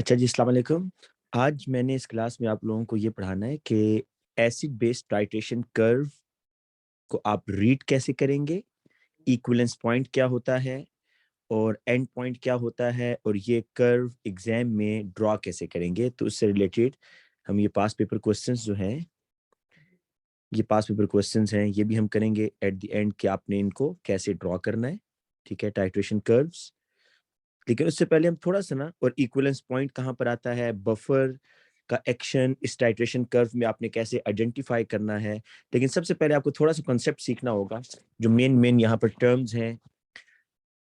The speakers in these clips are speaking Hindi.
अच्छा जी, अस्सलाम वालेकुम। आज मैंने इस क्लास में आप लोगों को ये पढ़ाना है कि एसिड बेस टाइट्रेशन कर्व को आप रीड कैसे करेंगे, इक्विवेलेंस पॉइंट क्या होता है और एंड पॉइंट क्या होता है, और ये कर्व एग्जाम में ड्रॉ कैसे करेंगे। तो उससे रिलेटेड हम ये पास पेपर क्वेश्चंस जो हैं, ये भी हम करेंगे एट द एंड कि आपने इनको कैसे ड्रॉ करना है। ठीक है, टाइट्रेशन कर्व्स। लेकिन उससे पहले हम थोड़ा सा ना, और इक्विवेलेंस पॉइंट कहाँ पर आता है, बफर का एक्शन इस टाइट्रेशन कर्व में आपने कैसे आइडेंटिफाई करना है। लेकिन सबसे पहले आपको थोड़ा सा कॉन्सेप्ट सीखना होगा, जो मेन मेन यहाँ पर टर्म्स हैं।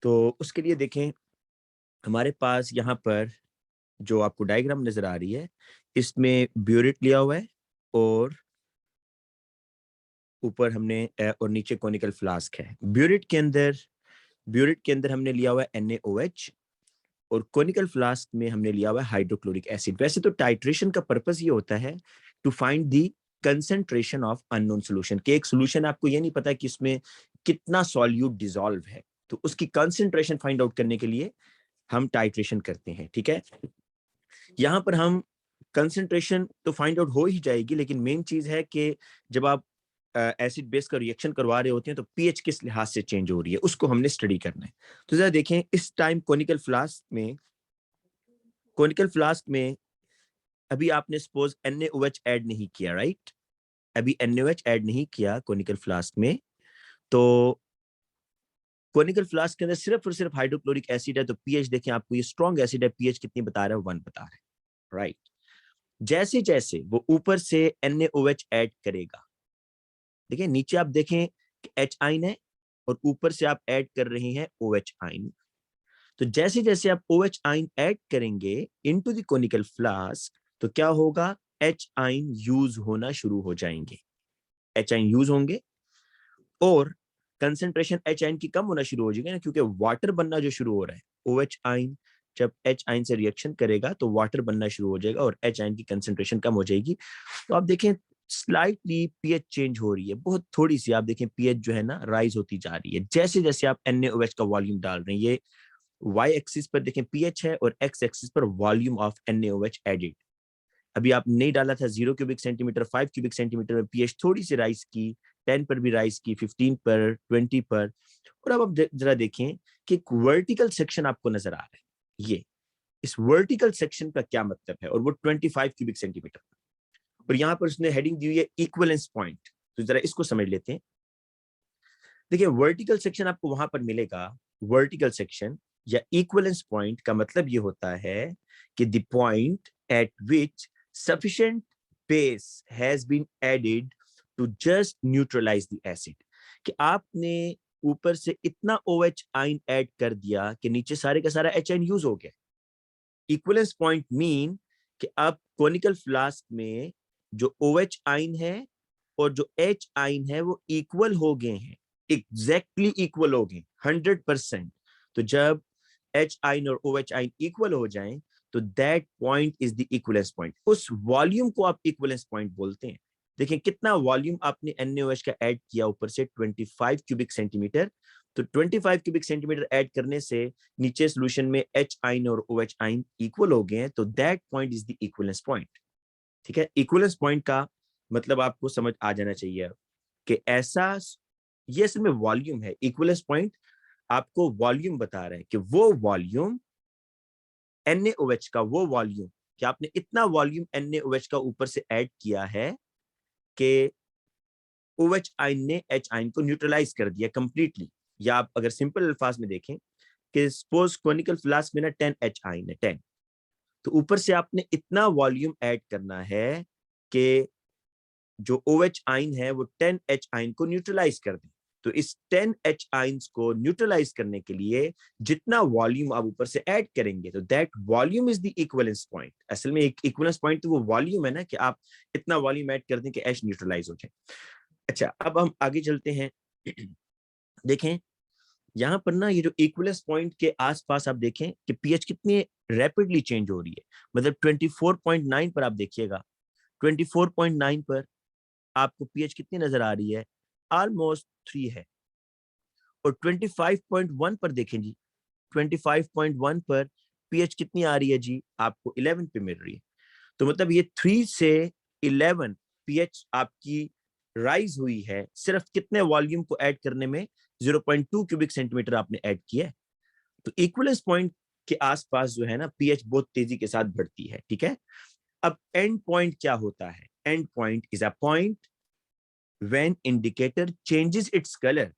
तो उसके लिए देखें, हमारे पास यहाँ पर जो आपको डायग्राम नजर आ रही है, इसमें ब्यूरेट लिया हुआ है और ऊपर हमने और नीचे कॉनिकल फ्लास्क है। ब्यूरेट के अंदर हमने लिया हुआ है NaOH, और कॉनिकल फ्लास्क में हमने लिया हुआ है हाइड्रोक्लोरिक एसिड। वैसे तो टाइट्रेशन का पर्पस ये होता है to find the concentration of unknown solution, कि एक सॉल्यूशन आपको ये नहीं पता कि इसमें कितना सॉल्यूट डिसॉल्व है, तो उसकी कंसेंट्रेशन फाइंड आउट करने के लिए हम टाइट्रेशन करते हैं। ठीक है, यहाँ पर हम कंसेंट्रेशन तो फाइंड आउट हो ही जाएगी, लेकिन मेन चीज है कि जब आप एसिड बेस का रिएक्शन करवा रहे होते हैं तो पीएच किस लिहाज से चेंज हो रही है, उसको हमने स्टडी करना है। तो जरा देखें, इस टाइम कॉनिकल फ्लास्क में अभी आपने सपोज NaOH ऐड नहीं किया, राइट? अभी NaOH ऐड नहीं किया कॉनिकल फ्लास्क में, तो कॉनिकल फ्लास्क के अंदर सिर्फ और सिर्फ हाइड्रोक्लोरिक एसिड है। तो पीएच देखें, आपको ये स्ट्रॉन्ग एसिड है, पीएच कितनी बता रहा है? 1 बता रहा है, राइट? जैसे जैसे वो ऊपर से NaOH ऐड करेगा, देखिए नीचे आप देखें कि H आइन है और ऊपर से आप ऐड कर रहे हैं OH आइन। तो जैसे जैसे आप OH आइन ऐड करेंगे इनटू द कॉनिकल फ्लास्क, तो क्या होगा? H आइन यूज होना शुरू हो जाएंगे। H आइन यूज होंगे और कंसेंट्रेशन H आइन की कम होना शुरू हो जाएगी ना, क्योंकि वाटर बनना जो शुरू हो रहा है। OH आइन जब H आइन से रिएक्शन करेगा तो वाटर बनना शुरू हो जाएगा और H आइन की कंसेंट्रेशन कम हो जाएगी। तो आप देखें स्लाइटली पीएच चेंज हो रही है, बहुत थोड़ी सी। आप देखें पीएच जो है ना राइज होती जा रही है जैसे जैसे आप NaOH का वॉल्यूम डाल रहे हैं। ये y एक्सिस पर देखें पीएच है और x एक्सिस पर वॉल्यूम ऑफ NaOH एडेड। अभी आप नहीं डाला था 0 क्यूबिक सेंटीमीटर, 5 क्यूबिक सेंटीमीटर में पीएच थोड़ी सी राइज की, 10 पर भी राइज की, 15 पर, 20 पर। और अब आप जरा देखें कि एक वर्टिकल सेक्शन आपको नजर आ रहा है। ये इस वर्टिकल सेक्शन का क्या मतलब है, और वो 25 क्यूबिक सेंटीमीटर। और यहाँ पर उसने हेडिंग दी हुई है इक्विवेलेंस पॉइंट। तो जरा इसको समझ लेते हैं। देखिए वर्टिकल सेक्शन आपको वहां पर मिलेगा। वर्टिकल सेक्शन या इक्विवेलेंस पॉइंट का मतलब ये होता है कि the point eight which sufficient base has been added to just neutralize the acid, कि आपने ऊपर से इतना OH आइन ऐड कर दिया कि नीचे सारे का सारा H आइन यूज हो गया। इक्विवेलेंस पॉइंट मीन कि अब कॉनिकल फ्लास्क में जो OH आइन है और जो H आइन है वो इक्वल हो गए हैं, एग्जैक्टली इक्वल हो गए 100%। तो जब H आइन और OH आइन इक्वल हो जाएं तो that point is the equivalence point. उस वॉल्यूम को आप इक्विवेलेंस पॉइंट बोलते हैं। देखिए कितना वॉल्यूम आपने NaOH का ऐड किया ऊपर से, 25 क्यूबिक सेंटीमीटर। तो 25 क्यूबिक सेंटीमीटर ऐड करने से नीचे सॉल्यूशन में H आइन और OH आइन इक्वल हो गए हैं, तो that point is the equivalence point. ठीक है, इक्विवेलेंस पॉइंट का मतलब आपको समझ आ जाना चाहिए कि ऐसा, ये असल में वॉल्यूम है। इक्विवेलेंस पॉइंट आपको वॉल्यूम बता रहा है कि वो वॉल्यूम NaOH का, वो वॉल्यूम कि आपने इतना वॉल्यूम NaOH का ऊपर से ऐड किया है कि OH आइन ने H आइन को न्यूट्रलाइज कर दिया कंप्लीटली। या आप अगर सिंपल अल्फाज में देखें कि सपोज कॉनिकल फ्लास्क में ना 10 H आइन है, 10, तो ऊपर से आपने इतना वॉल्यूम ऐड करना है कि जो OH आइन है वो 10 H आइन को न्यूट्रलाइज कर दे। तो इस 10 H आइंस को न्यूट्रलाइज करने के लिए जितना वॉल्यूम आप ऊपर से ऐड करेंगे तो that volume is the equivalence point. असल में एक इक्विवेलेंस पॉइंट तो वो वॉल्यूम है ना, कि आप इतना वॉल्यूम ऐड कर दें कि H न्यूट्रलाइज हो जाए। अच्छा, अब हम आगे चलते हैं। देखें यहाँ पर ना, ये जो इक्विवेलेंस पॉइंट के आसपास आप देखें कि पीएच कितनी रैपिडली चेंज हो रही है। मतलब 24.9 पर आप देखिएगा, 24.9 पर आपको पीएच कितनी नजर आ रही है? ऑलमोस्ट 3 है। और 25.1 पर देखें जी, 25.1 पर पीएच कितनी आ रही है जी, आपको 11 पे मिल रही है। तो मतलब ये 3 से 11 पीएच आपकी राइज हुई है सिर्फ कितने वॉल्यूम को ऐड करने में, 0.2 क्यूबिक सेंटीमीटर आपने ऐड किया है। तो इक्विवेलेंस पॉइंट के आसपास जो है ना पीएच बहुत तेजी के साथ बढ़ती है, ठीक है। अब एंड पॉइंट क्या होता है? And point is a point when indicator changes its colour.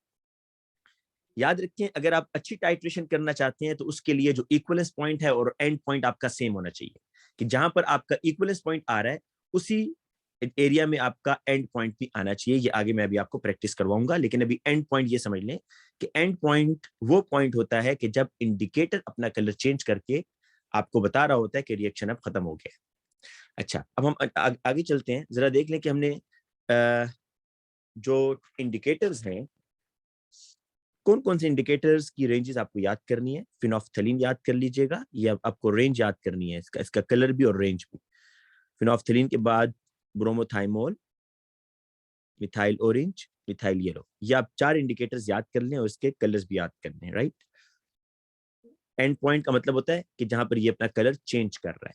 याद रखें, अगर आप अच्छी टाइट्रेशन करना चाहते हैं तो उसके लिए जो इक्विवेलेंस पॉइंट है और एंड पॉइंट आपका सेम होना चाहिए, कि जहां पर आपका इक्विवेलेंस पॉइंट आ रहा है उसी एरिया में आपका एंड पॉइंट भी आना चाहिए। ये आगे मैं अभी आपको प्रैक्टिस करवाऊंगा, लेकिन अभी एंड पॉइंट ये समझ लें कि एंड पॉइंट वो पॉइंट होता है कि जब इंडिकेटर अपना कलर चेंज करके आपको बता रहा होता है कि रिएक्शन अब खत्म हो गया। अच्छा, अब हम आगे चलते हैं, जरा देख लें कि हमने जो इंडिकेटर्स हैं, कौन कौन से इंडिकेटर्स की रेंजेस आपको याद करनी है। फिनोफ्थलीन याद कर लीजिएगा, या आपको रेंज याद करनी है इसका कलर भी और रेंज भी। फिनोफ्थलीन के बाद bromothymol, methyl orange, methyl yellow, ये आप 4 इंडिकेटर्स याद कर लें और इसके कलर्स भी याद करने हैं, राइट। एंड पॉइंट का मतलब होता है कि जहां पर ये अपना कलर चेंज कर रहा है,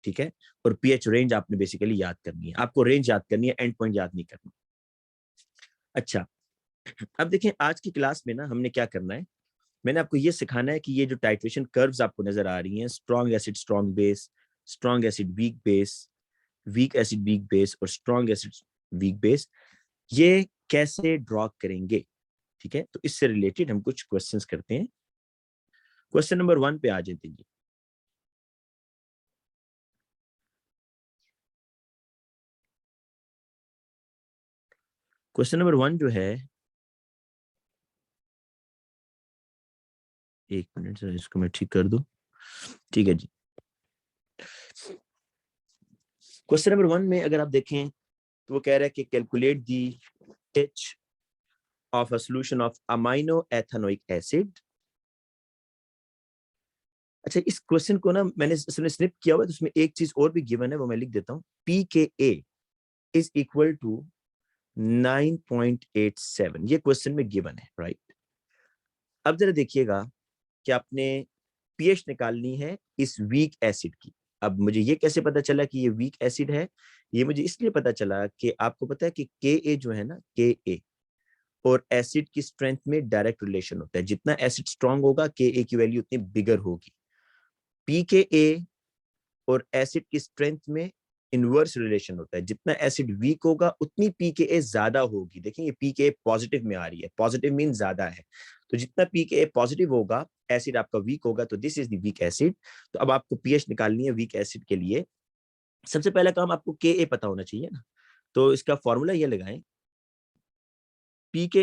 ठीक है। और पीएच रेंज आपने बेसिकली याद करनी है, आपको रेंज याद करनी है, एंड पॉइंट याद नहीं करना। अच्छा, अब देखें आज की क्लास में ना हमने क्या करना है, मैंने आपको ये सिखाना है कि ये जो टाइट्रेशन कर्व्स आपको नजर आ रही हैं, strong acid strong base, strong acid weak base, weak acid weak base और स्ट्रॉन्ग एसिड वीक बेस, ये कैसे ड्रॉ करेंगे, ठीक है। तो इससे रिलेटेड हम कुछ क्वेश्चंस करते हैं। क्वेश्चन नंबर 1 पे आ जाते हैं। क्वेश्चन नंबर 1 जो है, एक मिनट सर इसको मैं ठीक कर दूं, ठीक है जी। क्वेश्चन नंबर 1 में अगर आप देखें तो वो कह रहा है कि calculate the pH of a solution of amino ethanoic acid. अच्छा, इस क्वेश्चन को ना मैंने स्निप किया हुआ है, तो उसमें एक चीज और भी गिवन है, वो मैं लिख देता हूँ। pKa इज इक्वल टू 9.87, ये क्वेश्चन में गिवन है, राइट। अब जरा देखिएगा कि आपने पीएच निकालनी है इस वीक एसिड की। अब मुझे ये कैसे पता चला कि ये वीक एसिड है? ये मुझे इसलिए पता चला कि आपको पता है कि के जो है ना, के और एसिड की स्ट्रेंथ में डायरेक्ट रिलेशन होता है। जितना एसिड स्ट्रांग होगा के की वैल्यू उतनी बिगर होगी। पीके और एसिड की स्ट्रेंथ में इनवर्स रिलेशन होता है। जितना एसिड वीक होगा उतनी पीके ज्यादा होगी। देखिए ये पीके पॉजिटिव में आ रही है, पॉजिटिव मीन ज्यादा है। तो जितना पीके पॉजिटिव होगा, एसिड आपका वीक होगा, तो this is the weak acid. तो अब आपको पीएच निकालनी है वीक एसिड के लिए। सबसे पहला काम आपको के पता होना चाहिए ना, तो इसका फॉर्मूला ये लगाएं, पीके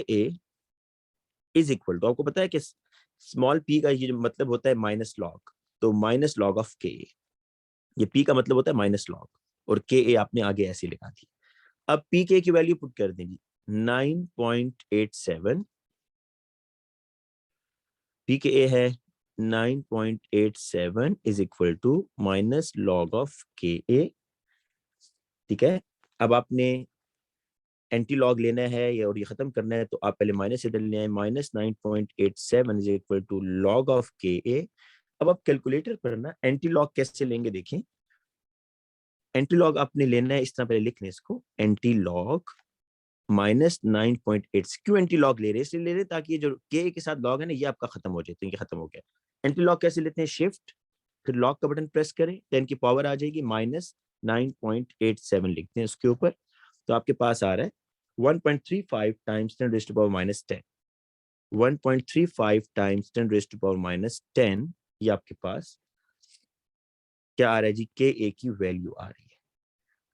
इज इक्वल टू, आपको पता है कि स्मॉल पी का ये मतलब होता है माइनस लॉग, तो माइनस लॉग ऑफ के। ये पी का मतलब होता है माइनस लॉग, और के आपने आगे ऐसे लगा दी। अब पी के की वैल्यू पुट कर देंगे 9.87, पी के ए है 9.87 is equal to minus log of K a, ठीक है। अब आपने एंटी लॉग लेना है या और ये खत्म करना है, तो आप पहले माइनस से डलने हैं। -9.87 is equal to log of K a. अब आप कैलकुलेटर पर ना एंटी लॉग कैसे लेंगे, देखें। एंटी लॉग आपने लेना है इस तरह, पहले लिख लें इसको, एंटी लॉग -9.8। क्यों एंटी लॉग ले रहे हैं? इसलिए ले रहे हैं ताकि ये जो के साथ लॉग है ना, ये आपका खत्म हो जाए। तो ये खत्म हो गया। एंटी लॉग कैसे लेते हैं? शिफ्ट फिर लॉग का बटन प्रेस करें, 10 की पावर आ जाएगी, -9.87 लिखते हैं उसके ऊपर। तो आपके पास आ रहा है 1.35 times 10 raised to power -10, 1.35 times 10 raised to power -10। ये आपके पास क्या आ रहा है जी? के की वैल्यू आ रही है।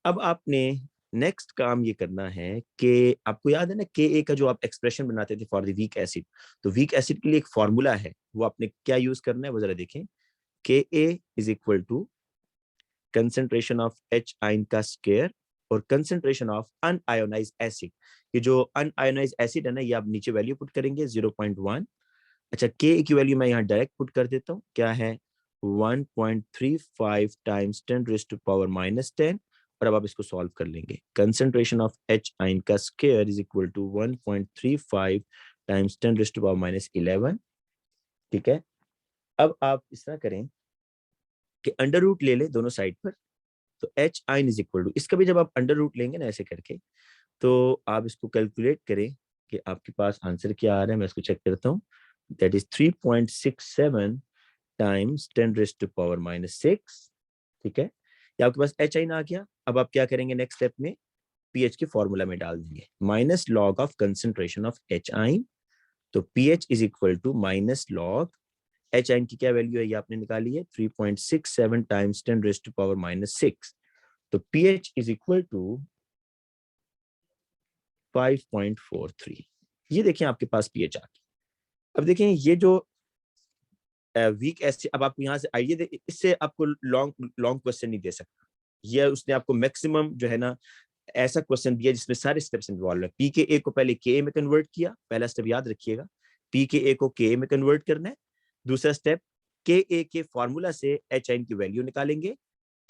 अब आपने नेक्स्ट काम ये करना है कि आपको याद है ना के का जो आप एक्सप्रेशन बनाते थे फॉर द वीक एसिड, तो वीक एसिड के लिए एक फॉर्मूला है, वो आपने क्या यूज करना है वो जरा देखें। K is equal to concentration of H ion का स्क्वायर और कंसेंट्रेशन ऑफ अनआयोनाइज्ड एसिड। ये जो अनआयोनाइज्ड एसिड है ना, ये आप नीचे वैल्यू पुट करेंगे 0.1। अच्छा, के की वैल्यू मैं यहाँ डायरेक्ट पुट कर देता हूँ, क्या है 1.35 टाइम्स 10 रेज़्ड टू पावर -10। और अब आप इसको सॉल्व कर लेंगे। कंसेंट्रेशन ऑफ एच आइन का square is equal to 1.35 times 10 raised to power -11, ठीक है। अब आप इस तरह करें कि अंडर रूट ले ले दोनों साइड पर, तो एच आइन इज इक्वल टू, इसका भी जब आप अंडर रूट लेंगे ना ऐसे करके, तो आप इसको कैलकुलेट करें कि आपके पास आंसर क्या आ रहा है। मैं इसको चेक करता हूँ, दैट इज 3.67 टाइम्स 10⁻⁻⁶। ठीक है, ये आपके पास एच आइन आ गया। अब आप क्या करेंगे नेक्स्ट स्टेप में, पीएच के फॉर्मूला में डाल देंगे, minus log of concentration of H ion, तो pH is equal to minus log H ion की क्या वैल्यू है ये आपने निकाली है, 3.67 टाइम्स 10⁻⁻⁶, तो पीएच इज इक्वल टू 5.43। ये देखें आपके पास पीएच आ गया। अब देखें ये जो वीक एसिड, अब आपको यहाँ से आइए, इससे आपको लॉन्ग लॉन्ग क्वेश्चन नहीं दे सकता, ये उसने आपको मैक्सिमम जो है ना ऐसा क्वेश्चन दिया जिसमें सारे स्टेप्स इन्वॉल्व है। पी के ए को पहले के ए में कन्वर्ट किया, पहला स्टेप याद रखिएगा, पी के ए को के ए में कन्वर्ट करना है। दूसरा स्टेप, के ए के फॉर्मूला से एच आइन की वैल्यू निकालेंगे।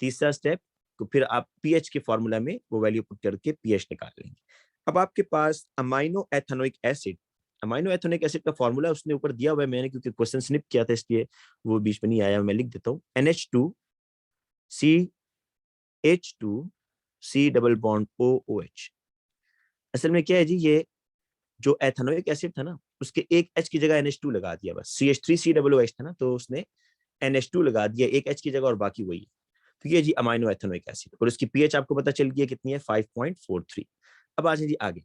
तीसरा स्टेप, तो फिर आप पीएच के फॉर्मूला में वो वैल्यू पुट करके पीएच निकाल लेंगे। अब आपके पास amino ethanoic acid, amino ethanoic acid का फॉर्मूला उसने ऊपर दिया हुआ है, मैंने क्योंकि क्वेश्चन स्निप किया था इसलिए वो बीच में नहीं आया, मैं लिख देता हूँ, NH2CH2C डबल बॉन्ड OOH। असल में क्या है जी, ये जो एथेनोइक एसिड था ना उसके एक H की जगह NH2 लगा दिया, बस CH3COOH था ना तो उसने NH2 लगा दिया एक H की जगह और बाकी वही है। तो ये जी अमाइनो एथेनोइक एसिड, और इसकी पीएच आपको पता चल गया कितनी है, 5.43। अब आ जाए जी आगे,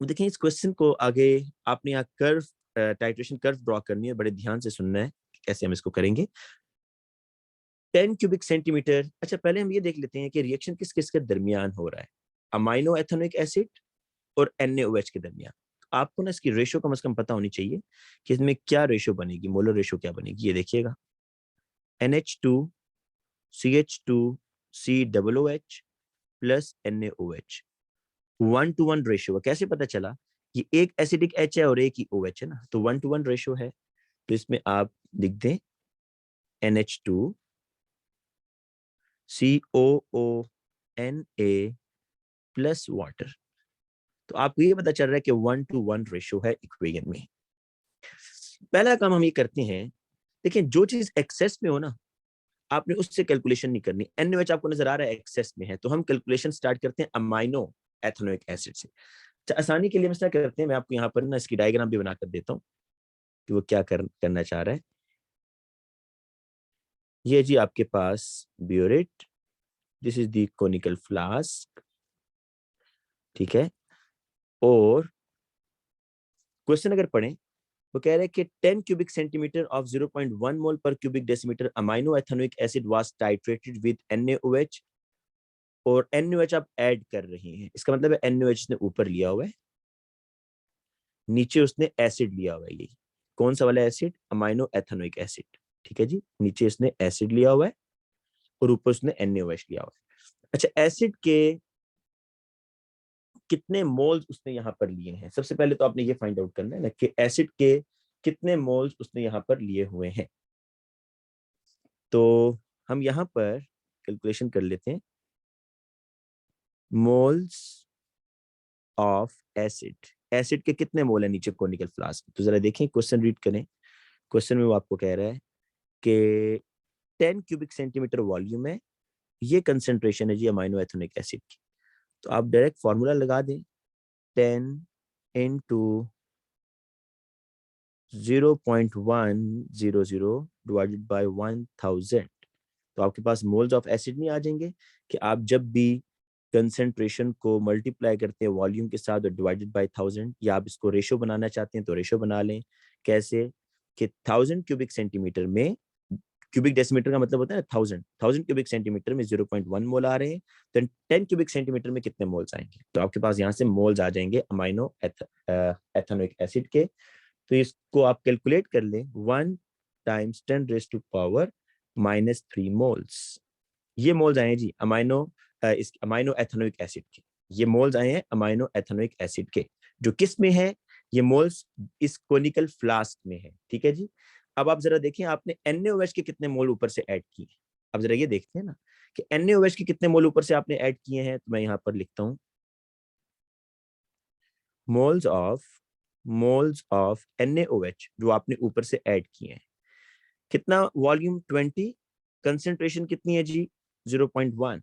देखें इस क्वेश्चन को आगे आपने यहाँ कर्व, टाइट्रेशन कर्व ड्रॉ करनी है, बड़े ध्यान से सुनना है कैसे हम इसको करेंगे। 10 क्यूबिक सेंटीमीटर, अच्छा पहले हम ये देख लेते हैं कि रिएक्शन किस किस के दरमियान हो रहा है, अमाइनो एथेनोइक एसिड और NaOH के दरमियान। आपको ना इसकी रेशो कम से कम पता होनी चाहिए कि इसमें क्या रेशो बनेगी, मोलर रेशो क्या बनेगी। ये देखिएगा, NH2CH2COOH प्लस NaOH 1:1 रेशियो है। कैसे पता चला, ये एक एसिडिक H है और एक ही OH है ना, तो 1:1 रेशियो है। तो इसमें आप लिख दें NH2COONA प्लस वाटर। तो आपको ये पता चल रहा है कि 1:1 रेशियो है इक्वेशन में। पहला काम हम ये करते हैं, देखिए जो चीज एक्सेस में हो ना आपने उससे कैलकुलेशन नहीं करनी। NaOH आपको नजर आ रहा है एक्सेस में है, तो हम कैलकुलेशन स्टार्ट करते हैं अमाइनो एथेनोइक एसिड से। आसानी के लिए हम क्या करते हैं, मैं आपको यहाँ पर ना इसकी डायग्राम भी बनाकर देता हूँ कि वो क्या करना चाह रहा है। ये जी आपके पास burette, this is the conical flask, ठीक है। और क्वेश्चन अगर पढ़ें, वो कह रहे हैं कि 10 क्यूबिक सेंटीमीटर ऑफ 0.1 मोल पर cubic decimetre amino ethanoic acid was titrated with NaOH, और NaOH आप ऐड कर रहे हैं, इसका मतलब है NaOH ने ऊपर लिया हुआ है, नीचे उसने एसिड लिया हुआ है। ये कौन सा वाला एसिड, अमाइनो एथेनोइक एसिड, ठीक है जी। नीचे इसने एसिड लिया हुआ है और ऊपर उसने NaOH लिया हुआ है। अच्छा, एसिड के कितने मोल्स उसने यहाँ पर लिए हैं, सबसे पहले तो आपने ये फाइंड आउट करना है ना कि एसिड के कितने मोल्स उसने यहाँ पर लिए हुए हैं। तो हम यहाँ पर कैलकुलेशन कर लेते हैं, मोल्स ऑफ एसिड, एसिड के कितने मोल है नीचे कोनिकल फ्लास्क। तो जरा देखें, क्वेश्चन रीड करें। क्वेश्चन में वो आपको कह रहा है कि 10 क्यूबिक सेंटीमीटर वॉल्यूम है, ये कंसेंट्रेशन है जी अमाइनो एथेनोइक एसिड की। तो आप डायरेक्ट फॉर्मूला लगा दें, 10 into 0.100 डिवाइडेड बाय 1000। तो आपके पास मोल्स ऑफ एसिड नहीं आ जाएंगे कि आप जब भी कंसेंट्रेशन को मल्टीप्लाई करते हैं वॉल्यूम के साथ और डिवाइडेड बाय 1000, या आप इसको रेशो बनाना चाहते हैं तो रेशो बना लें। कैसे कि 1000 क्यूबिक सेंटीमीटर में, क्यूबिक डेसीमीटर का मतलब होता है ना 1000 क्यूबिक सेंटीमीटर में 0.1 मोल आ रहे हैं, तो 10 क्यूबिक सेंटीमीटर में कितने मोल्स आएंगे। तो आपके पास यहाँ से मोल्स आ जाएंगे अमाइनो एथेनोइक एसिड के। तो इसको आप कैलकुलेट कर लें, 1 टाइम्स 10⁻³ मोल्स। ये मोल्स आए हैं जी अमाइनो एथेनोइक एसिड के, ये मोल्स आए हैं अमाइनो एथेनोइक एसिड के, जो किस में है, ये मोल्स इस कोनिकल फ्लास्क में है, ठीक है जी। अब आप जरा देखें, आपने NaOH के कितने मोल ऊपर से ऐड किए। अब जरा ये देखते हैं ना कि NaOH के कितने मोल ऊपर से आपने ऐड किए हैं। तो मैं यहाँ पर लिखता हूँ, मोल्स ऑफ NaOH जो आपने ऊपर से ऐड किए हैं, कितना वॉल्यूम 20, कंसेंट्रेशन कितनी है जी 0.1,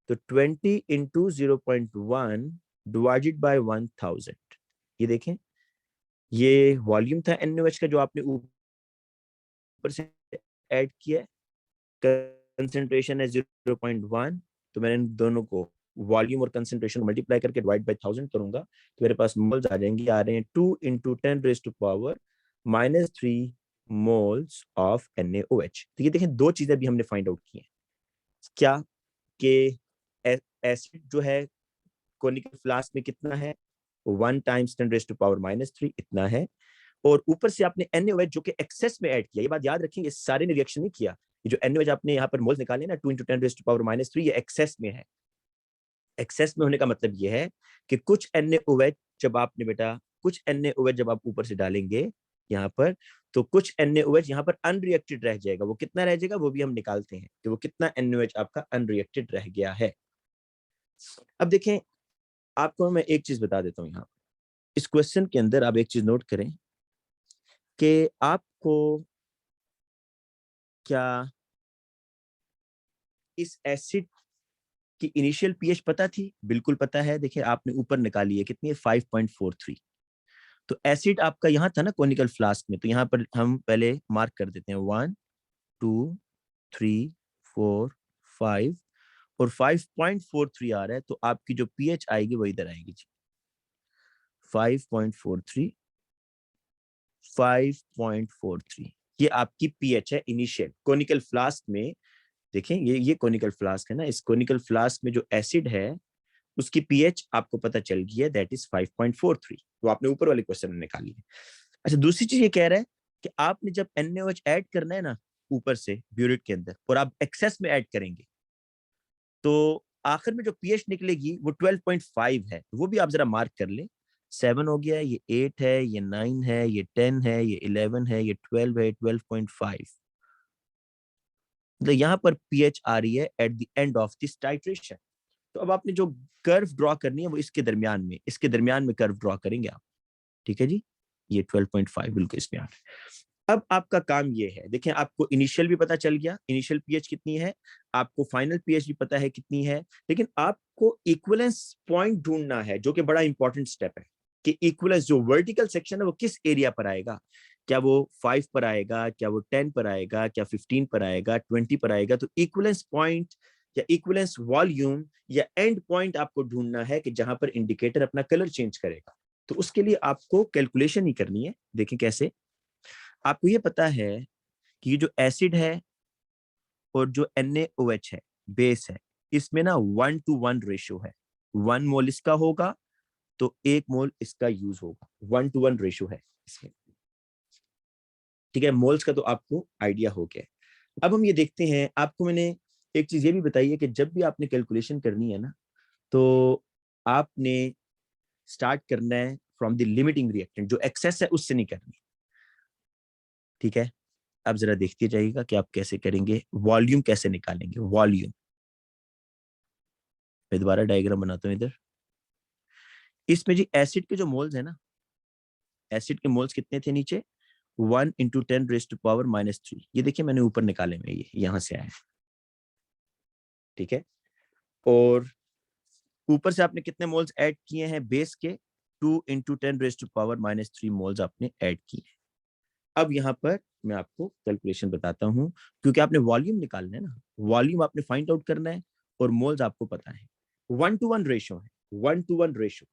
तो 20 इंटू 0.1 डिवाइडेड बाय 1000, ये देखें ये वॉल्यूम था NaOH का जो आपने ऊपर से ऐड किया है, कंसेंट्रेशन है 0.1, तो मैंने इन दोनों को वॉल्यूम और कंसेंट्रेशन मल्टीप्लाई करके डिवाइड बाय 1000 करूंगा तो मेरे पास मोल्स आ जाएंगे, आ रहे हैं 2 इंटू 10⁻³ मोल्स ऑफ NaOH। तो ये देखें दो चीजें भी हमने फाइंड आउट की हैं, क्या कि एसिड जो है कोनिकल फ्लास्क में कितना है 1 टाइम्स 10⁻³ इतना है, और ऊपर से आपने NaOH जो कि एक्सेस में ऐड किया, ये बात याद रखें, ये सारे ने रिएक्शन नहीं किया, ये जो NaOH आपने यहाँ पर मोल्स निकाले ना 2 इंटू 10⁻³ ये एक्सेस में है। एक्सेस में होने का मतलब ये है कि कुछ NaOH जब आपने बेटा कुछ NaOH जब आप ऊपर से डालेंगे यहाँ पर, तो कुछ NaOH यहाँ पर अनरिएक्टेड रह जाएगा। वो कितना रह जाएगा वो भी हम निकालते हैं कि वो कितना NaOH आपका अनरिएक्टेड रह गया है। अब देखें आपको मैं एक चीज बता देता हूँ, यहाँ इस क्वेश्चन के अंदर आप एक चीज नोट करें कि आपको क्या इस एसिड की इनिशियल पीएच पता थी? बिल्कुल पता है। देखिए आपने ऊपर निकाली है कितनी है 5.43, तो एसिड आपका यहाँ था ना कोनिकल फ्लास्क में, तो यहाँ पर हम पहले मार्क कर देते हैं 1 2 3 4 5 और 5.43 आ रहा है, तो आपकी जो पीएच आएगी वो इधर आएगी जी 5.43 5.43, ये आपकी पीएच है इनिशियल कोनिकल फ्लास्क में। देखें ये कोनिकल फ्लास्क है ना, इस कोनिकल फ्लास्क में जो एसिड है उसकी पीएच आपको पता चल गई है, दैट इज 5.43, तो आपने ऊपर वाले क्वेश्चन में निकाली है। अच्छा दूसरी चीज ये कह रहा है कि आपने जब NaOH ऐड करना है ना ऊपर से ब्यूरेट के अंदर और आप एक्सेस में ऐड करेंगे तो आखिर में जो पीएच निकलेगी वो 12.5 है, वो भी आप जरा मार्क कर लें। 7 हो गया, ये 8 है, ये 9 है, ये 10 है, ये 11 है, ये 12 है, 12.5, मतलब यहाँ पर पीएच आ रही है at the end of this titration. तो अब आपने जो कर्व ड्रॉ करनी है वो इसके दरमियान में कर्व ड्रॉ करेंगे आप, ठीक है जी, ये 12.5 बिल्कुल इसमें आ रहा है। अब आपका काम ये है, देखें आपको इनिशियल भी पता चल गया इनिशियल पीएच कितनी है, आपको फाइनल पीएच भी पता है कितनी है, लेकिन आपको इक्विवेलेंस पॉइंट ढूंढना है जो कि बड़ा इंपॉर्टेंट स्टेप है कि इक्विवेलेंस जो वर्टिकल सेक्शन है वो किस एरिया पर आएगा, क्या वो 5 पर आएगा, क्या वो 10 पर आएगा, क्या 15 पर आएगा, 20 पर आएगा। तो इक्विवेलेंस पॉइंट या इक्विवेलेंस वॉल्यूम या एंड पॉइंट आपको ढूंढना है कि जहां पर इंडिकेटर अपना कलर चेंज करेगा। तो उसके लिए आपको कैलकुलेशन ही करनी है। देखें कैसे, आपको ये पता है कि ये जो एसिड है और जो NaOH है बेस है, इसमें ना 1:1 रेशियो है, 1 मोल इसका होगा तो 1 मोल इसका यूज होगा, 1:1 रेशियो है इसमें, ठीक है। मोल्स का तो आपको आइडिया हो गया। अब हम ये देखते हैं, आपको मैंने एक चीज ये भी बताई है कि जब भी आपने कैलकुलेशन करनी है ना तो आपने स्टार्ट करना है फ्रॉम द लिमिटिंग रिएक्टेंट, जो एक्सेस है उससे नहीं करनी, ठीक है। अब जरा देखते जाइएगा कि आप कैसे करेंगे, वॉल्यूम कैसे निकालेंगे। वॉल्यूम मैं दोबारा डायग्राम बनाता हूं इधर। इसमें जी एसिड के जो मोल्स है ना, एसिड के मोल्स कितने थे नीचे 1 इंटू 10⁻³ ये देखिए मैंने ऊपर निकाले में, ये यहां से आया, ठीक है। और ऊपर से आपने कितने मोल्स ऐड किए हैं बेस के 2 इंटू 10⁻³ मोल्स आपने ऐड किए। अब यहाँ पर मैं आपको कैलकुलेशन बताता हूँ, क्योंकि आपने वॉल्यूम निकालना है ना, वॉल्यूम आपने फाइंड आउट करना है और मोल्स आपको पता है। 1:1 रेशियो है, 1:1 रेशियो।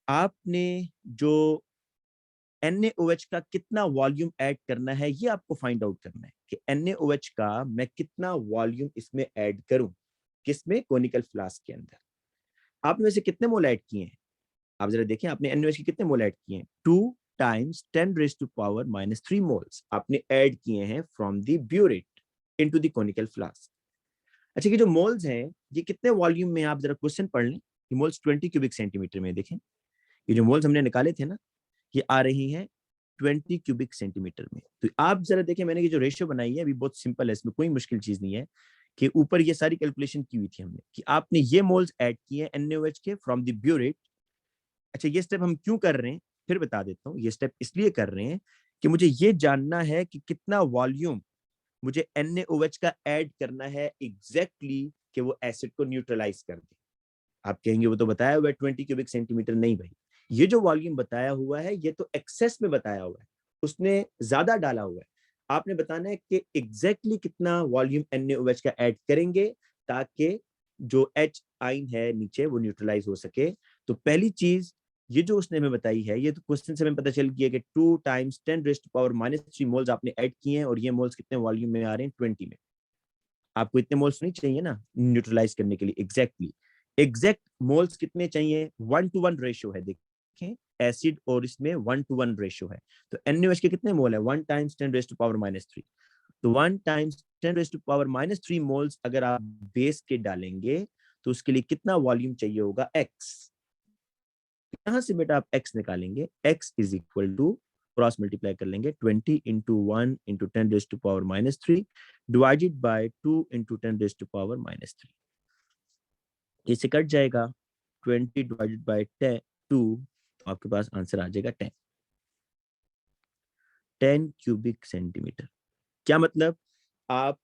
आपने जो NaOH का कितना वॉल्यूम ऐड करना है ये आपको फाइंड आउट करना है कि NaOH का मैं कितना वॉल्यूम इसमें ऐड करूं, किसमें, कोनिकल फ्लास्क के अंदर। आपने वैसे कितने मोल ऐड किए हैं, आप जरा देखें आपने NaOH के कितने मोल ऐड किए हैं, 2 टाइम्स 10⁻³ मोल्स आपने ऐड किए हैं from the burette into the conical flask. अच्छा, ये जो मोल्स हैं ये कितने वॉल्यूम में, आप जरा क्वेश्चन पढ़ लें। ये मोल्स 20 क्यूबिक सेंटीमीटर में, देखें ये जो मोल्स हमने निकाले थे ना ये आ रही हैं 20 क्यूबिक सेंटीमीटर में। तो आप जरा देखें मैंने ये जो रेशियो बनाई है अभी बहुत सिंपल है, इसमें कोई मुश्किल चीज नहीं है कि ऊपर ये सारी कैलकुलेशन की हुई थी हमने कि आपने ये मोल्स ऐड किए हैं NaOH के फ्रॉम द ब्यूरेट। अच्छा ये स्टेप हम क्यों कर रहे हैं फिर बता देता हूँ, ये स्टेप इसलिए कर रहे हैं कि मुझे ये जानना है कि कितना वॉल्यूम मुझे NaOH का ऐड करना है एग्जैक्टली कि वो एसिड को न्यूट्रलाइज कर दे। आप कहेंगे वो तो बताया हुआ है 20 क्यूबिक सेंटीमीटर। नहीं भाई, ये जो वॉल्यूम बताया हुआ है ये तो एक्सेस में बताया हुआ है, उसने ज्यादा डाला हुआ है। आपने बताना है कि एग्जैक्टली कितना वॉल्यूम NaOH का ऐड करेंगे ताकि जो H आइन है नीचे वो न्यूट्रलाइज हो सके। तो पहली चीज ये जो उसने हमें बताई है, ये तो क्वेश्चन से हमें पता चल गया कि 2 टाइम्स 10⁻³ मोल्स आपने ऐड किए हैं, और ये मोल्स कितने वॉल्यूम में आ रहे हैं 20 में। आपको इतने मोल्स नहीं चाहिए ना न्यूट्रलाइज करने के लिए, एग्जैक्टली एग्जैक्ट मोल्स कितने चाहिए, 1:1 रेशियो है। देखें एसिड और इसमें 1:1 रेशियो है। तो NaOH के कितने मोल है, 1 टाइम्स 10⁻³ तो 1 टाइम्स 10⁻³ मोल्स अगर आप बेस के डालेंगे तो उसके लिए कितना वॉल्यूम चाहिए होगा, x। यहां से बेटा आप x निकालेंगे, x is equal to cross multiply कर लेंगे 20 into 1 into 10⁻³ divided by 2 into 10⁻³। इसे कट जाएगा 20 डिवाइडेड बाय 10 2, तो आपके पास आंसर आ जाएगा 10 क्यूबिक सेंटीमीटर। क्या मतलब, आप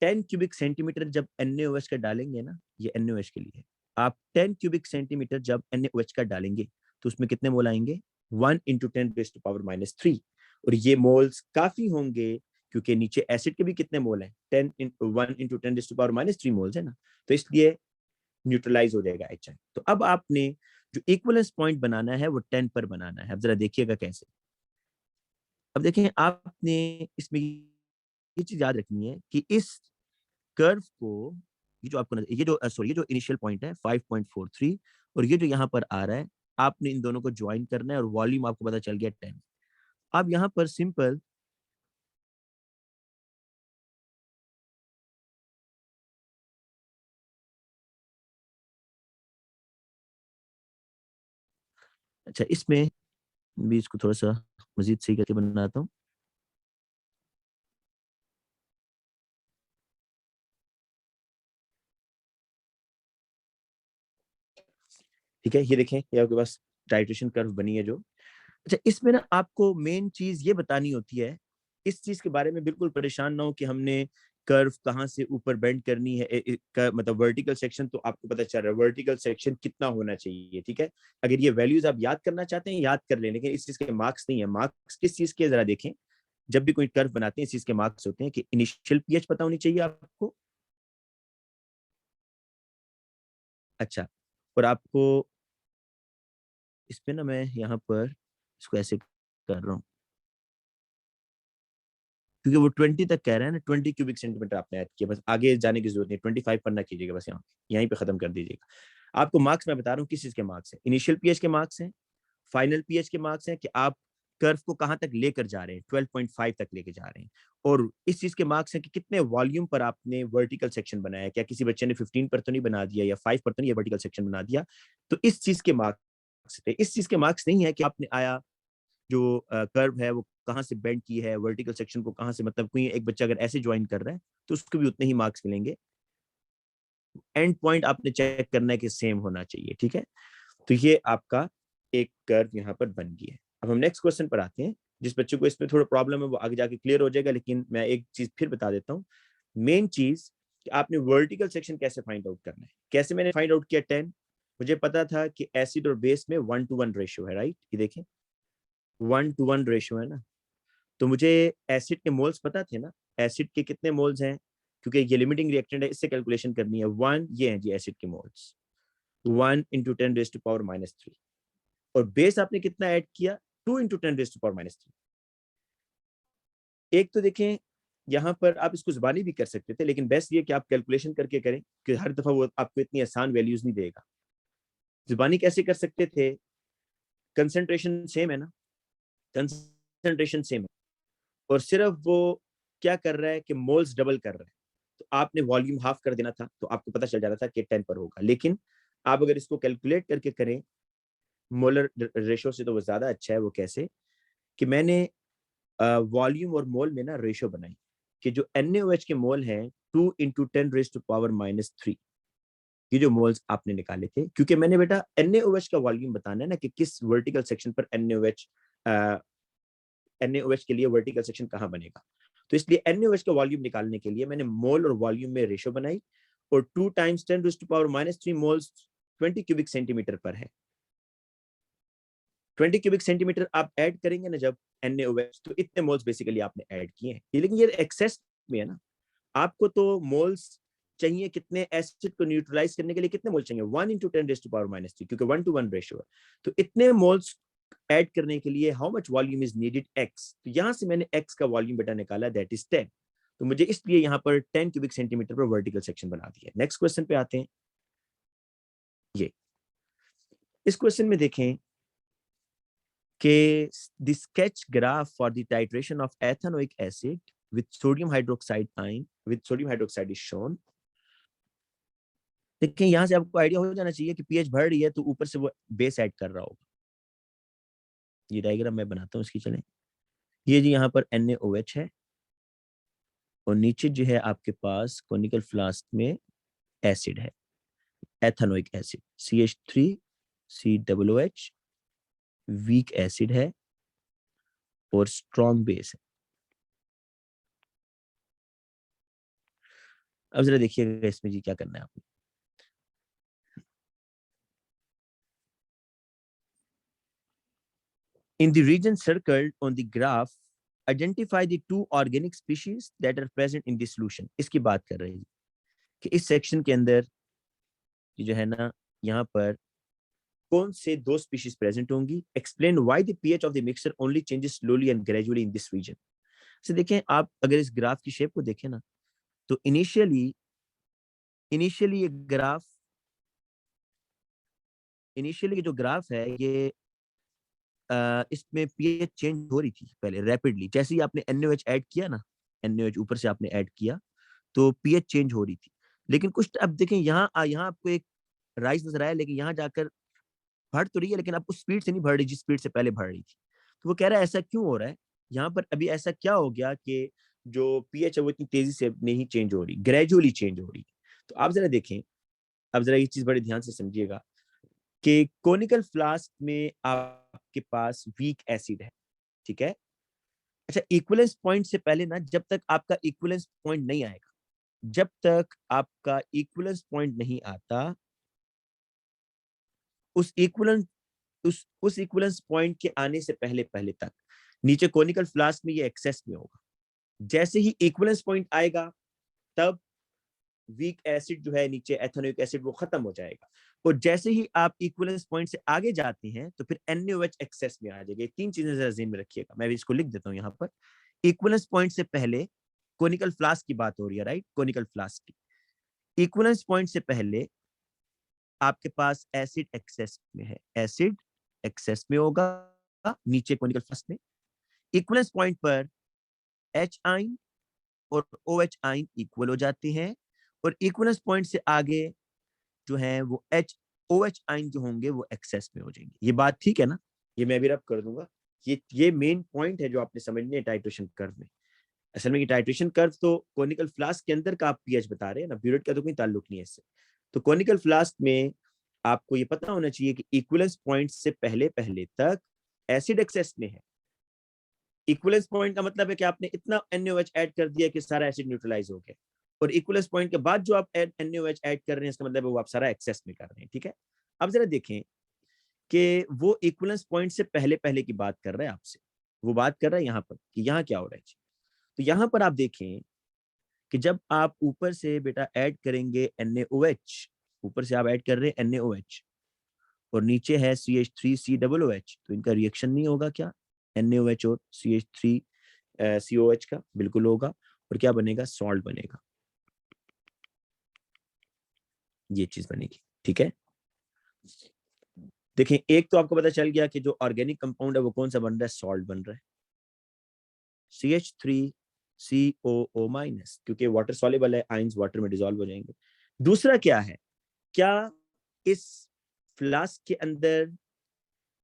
10 क्यूबिक सेंटीमीटर जब NaOH का डालेंगे ना, ये NaOH के लिए, आप 10 क्यूबिक सेंटीमीटर जब NaOH का डालेंगे तो उसमें कितने मोल आएंगे, 1 इंटू 10⁻³ और ये मोल्स काफी होंगे क्योंकि नीचे एसिड के भी कितने मोल हैं, 1 इंटू 10⁻³ मोल्स है ना, तो इसलिए न्यूट्रलाइज हो जाएगा HI। तो अब आपने जो इक्वलेंस पॉइंट बनाना है वो 10 पर बनाना है। अब जरा देखिएगा कैसे। अब देखें आपने इसमें ये चीज याद रखनी है कि इस कर्व को, ये जो आपको ये जो सॉरी ये जो इनिशियल पॉइंट है 5.43 और ये जो यहाँ पर आ रहा है, आपने इन दोनों को ज्वाइन करना है और वॉल्यूम आपको पता चल गया 10। अब यहाँ पर सिंपल अच्छा, इसमें भी इसको थोड़ा सा मजीद सही करके बनाता हूँ। ठीक है, ये देखें ये आपके पास टाइट्रेशन कर्व बनी है जो। अच्छा, इसमें ना आपको मेन चीज ये बतानी होती है, इस चीज के बारे में बिल्कुल परेशान ना हो कि हमने कर्व कहाँ से ऊपर बेंड करनी है, मतलब वर्टिकल सेक्शन तो आपको पता चल रहा है वर्टिकल सेक्शन कितना होना चाहिए। ठीक है, अगर ये वैल्यूज आप याद करना चाहते हैं याद कर लें, लेकिन इस चीज के मार्क्स नहीं है। मार्क्स किस चीज के, जरा देखें, जब भी कोई कर्व बनाते हैं इस चीज के मार्क्स होते हैं कि इनिशियल पीएच पता होनी चाहिए आपको। अच्छा, और आपको इसमें ना मैं यहाँ पर इसको ऐसे कर रहा हूँ क्योंकि वो 20 तक कह रहा है ना, 20 क्यूबिक सेंटीमीटर आपने ऐड किया, बस आगे जाने की जरूरत नहीं, 25 पर ना कीजिएगा, बस यहाँ यहीं पे खत्म कर दीजिएगा। आपको मार्क्स मैं बता रहा हूँ किस चीज के मार्क्स हैं, इनिशियल पीएच के मार्क्स हैं, फाइनल पीएच के मार्क्स हैं कि आप कर्व को कहाँ तक लेकर जा रहे हैं, 12.5 तक लेके जा रहे हैं, और इस चीज के मार्क्स हैं कि कितने वॉल्यूम पर आपने वर्टिकल सेक्शन बनाया, क्या किसी बच्चे ने 15 पर तो नहीं बना दिया या 5 पर तो नहीं वर्टिकल सेक्शन बना दिया। तो इस चीज के मार्क्स थे, इस चीज के मार्क्स नहीं है कि आपने आया जो कर्व है वो कहाँ से बेंड की है, वर्टिकल सेक्शन को कहाँ से, मतलब कोई एक बच्चा अगर ऐसे ज्वाइन कर रहा है तो उसको भी उतने ही मार्क्स मिलेंगे। एंड पॉइंट आपने चेक करना है कि सेम होना चाहिए। ठीक है, तो ये आपका एक कर्व यहाँ पर बन गया है। अब हम नेक्स्ट क्वेश्चन पर आते हैं। जिस बच्चे को इसमें थोड़ा प्रॉब्लम है वो आगे जाके क्लियर हो जाएगा, लेकिन मैं एक चीज फिर बता देता हूँ। मेन चीज कि आपने वर्टिकल सेक्शन कैसे फाइंड आउट करना है। कैसे मैंने फाइंड आउट किया 10, मुझे पता था कि एसिड और बेस में 1:1 रेशियो है, राइट, ये देखें 1:1 रेशियो है ना। तो मुझे एसिड के मोल्स पता थे ना, एसिड के कितने मोल्स हैं, क्योंकि ये लिमिटिंग रिएक्टेंट है, इससे कैलकुलेशन करनी है। 1 ये है जी एसिड के मोल्स, 1 इंटू 10⁻³ और बेस आपने कितना ऐड किया, 2 इंटू 10⁻³। एक तो देखें यहाँ पर आप इसको जुबानी भी कर सकते थे, लेकिन बेस्ट ये कि आप कैलकुलेशन करके करें कि हर दफा वो आपको इतनी आसान वैल्यूज नहीं देगा। जुबानी कैसे कर सकते थे, कंसंट्रेशन सेम है ना, कंसंट्रेशन सेम है, और सिर्फ वो क्या कर रहा है कि मोल्स डबल कर रहा है, तो आपने वॉल्यूम हाफ कर देना था तो आपको पता चल जाना था कि 10 पर होगा। लेकिन आप अगर इसको कैलकुलेट करके करें मोलर रेशो से तो वो ज्यादा अच्छा है। वो कैसे, कि मैंने वॉल्यूम और मोल में ना रेशो बनाई कि जो NaOH के मोल हैं 2 इंटू 10⁻³ ये जो मोल्स आपने निकाले थे, क्योंकि मैंने बेटा NaOH का वॉल्यूम बताना है ना कि किस वर्टिकल सेक्शन पर NaOH के लिए वर्टिकल सेक्शन कहाँ बनेगा। तो इसलिए NaOH का वॉल्यूम निकालने के लिए मैंने मोल और वॉल्यूम में रेशो बनाई, और 2 × 10⁻³ मोल्स 20 क्यूबिक सेंटीमीटर पर है। 20 क्यूबिक सेंटीमीटर आप ऐड करेंगे ना जब NaOH, तो इतने मोल्स बेसिकली आपने ऐड किए हैं। लेकिन ये एक्सेस में है ना, आपको तो मोल्स चाहिए कितने, एसिड को न्यूट्रलाइज करने के लिए कितने मोल चाहिए, 1 × 10⁻³ क्योंकि 1:1 रेशियो है। तो इतने मोल्स ऐड करने के लिए how much volume is needed, x। तो यहां से मैंने x का वॉल्यूम बेटा निकाला, दैट इज 10। तो मुझे इसलिए यहाँ पर 10 क्यूबिक सेंटीमीटर पर वर्टिकल सेक्शन बना दिया। नेक्स्ट क्वेश्चन पे आते हैं। ये इस क्वेश्चन में देखें कि the sketch graph for the titration of ethanoic acid with sodium hydroxide ion with sodium hydroxide is shown। देखिए यहां से आपको आइडिया हो जाना चाहिए कि पीएच बढ़ रही है तो ऊपर से वो बेस ऐड कर रहा होगा। ये डायग्राम मैं बनाता हूँ इसकी, चलें। ये जी यहाँ पर NaOH है और नीचे जो है आपके पास कोनिकल फ्लास्क में एसिड है, ethanoic acid CH3COOH, weak acid है और स्ट्रॉन्ग बेस है। अब जरा देखिएगा इसमें जी क्या करना है आपको। In the region circled on the graph, identify the 2 organic species that are present in the solution। इसकी बात कर रहे हैं कि इस सेक्शन के अंदर जो है ना, यहाँ पर कौन से 2 स्पीशीज प्रेजेंट होंगी। Explain why the pH of the mixture only changes slowly and gradually in this region. से देखें आप अगर इस ग्राफ की शेप को देखें ना, तो इनिशियली ये ग्राफ, इनिशियली जो ग्राफ है ये इसमें पीएच चेंज हो रही थी पहले रैपिडली। जैसे ही आपने NaOH ऐड किया ना, NaOH ऊपर से आपने ऐड किया तो पीएच चेंज हो रही थी। लेकिन कुछ अब देखें यहाँ आपको एक राइज नजर आया, लेकिन यहाँ जाकर बढ़ तो रही है लेकिन अब उस स्पीड से नहीं बढ़ रही जिस स्पीड से पहले बढ़ रही थी। तो वो कह रहा है ऐसा क्यों हो रहा है, यहाँ पर अभी ऐसा क्या हो गया कि जो पीएच है वो इतनी तेजी से नहीं चेंज हो रही, ग्रेजुअली चेंज हो रही। तो आप जरा देखें, अब जरा ये चीज बड़े ध्यान से समझिएगा कि कोनिकल फ्लास्क में आपके पास वीक एसिड है, ठीक है। अच्छा, इक्विवेलेंस पॉइंट से पहले ना, जब तक आपका इक्विवेलेंस पॉइंट नहीं आएगा, जब तक आपका इक्विवेलेंस पॉइंट नहीं आता, उस इक्विवेलेंस पॉइंट के आने से पहले पहले तक नीचे कोनिकल फ्लास्क में ये एक्सेस में होगा। जैसे ही इक्विवेलेंस पॉइंट आएगा तब वीक एसिड जो है नीचे एथेनोइक एसिड वो खत्म हो जाएगा, और जैसे ही आप इक्विवेलेंस पॉइंट से आगे जाते हैं तो फिर NaOH एक्सेस में आ जाएगा। 3 चीजें जरा ज़हन में रखिएगा, मैं भी इसको लिख देता हूं यहाँ पर। इक्विवेलेंस पॉइंट से पहले कोनिकल फ्लास्क की बात हो रही है, राइट, कोनिकल फ्लास्क की। इक्विवेलेंस पॉइंट से पहले आपके पास एसिड एक्सेस में है, एसिड एक्सेस में होगा नीचे कोनिकल फ्लास्क में। इक्विवेलेंस पॉइंट पर H आयन और OH आयन इक्वल हो जाते हैं, और इक्विवेलेंस पॉइंट से आगे जो है वो OH आयन जो होंगे वो एक्सेस में हो जाएंगे। ये बात ठीक है ना, ये मैं भी रब कर दूंगा। ये मेन पॉइंट है जो आपने समझने है टाइट्रेशन कर्व में। असल में ये टाइट्रेशन कर्व तो कोनिकल फ्लास्क के अंदर का आप पीएच बता रहे हैं ना, ब्यूरेट का तो कोई ताल्लुक नहीं है इससे। तो कोनिकल फ्लास्क में आपको ये पता होना चाहिए कि इक्विवेलेंस पॉइंट से पहले पहले तक एसिड एक्सेस में है। इक्विवेलेंस पॉइंट का मतलब है कि आपने इतना NaOH ऐड कर दिया कि सारा एसिड न्यूट्रलाइज हो गया, और इक्विवेलेंस पॉइंट के बाद जो आप NaOH ऐड कर रहे हैं इसका मतलब है वो आप सारा एक्सेस में कर रहे हैं, ठीक है। अब जरा देखें कि वो इक्विवेलेंस पॉइंट से पहले पहले की बात कर रहा है आपसे, वो बात कर रहा है यहाँ पर कि यहाँ क्या हो रहा है। तो यहाँ पर आप देखें कि जब आप ऊपर से बेटा ऐड करेंगे NaOH, ऊपर से आप ऐड कर रहे हैं NaOH और नीचे है CH3COOH, तो इनका रिएक्शन नहीं होगा क्या, NaOH और CH3COOH का? बिल्कुल होगा। और क्या बनेगा, सॉल्ट बनेगा, ये चीज बनेगी, ठीक है। देखें एक तो आपको पता चल गया कि जो ऑर्गेनिक कंपाउंड है वो कौन सा बन रहा है, सॉल्ट बन रहा है CH3COO-, क्योंकि वाटर सॉल्युबल है, आयंस वाटर में डिसॉल्व हो जाएंगे। दूसरा क्या है, क्या इस फ्लास्क के अंदर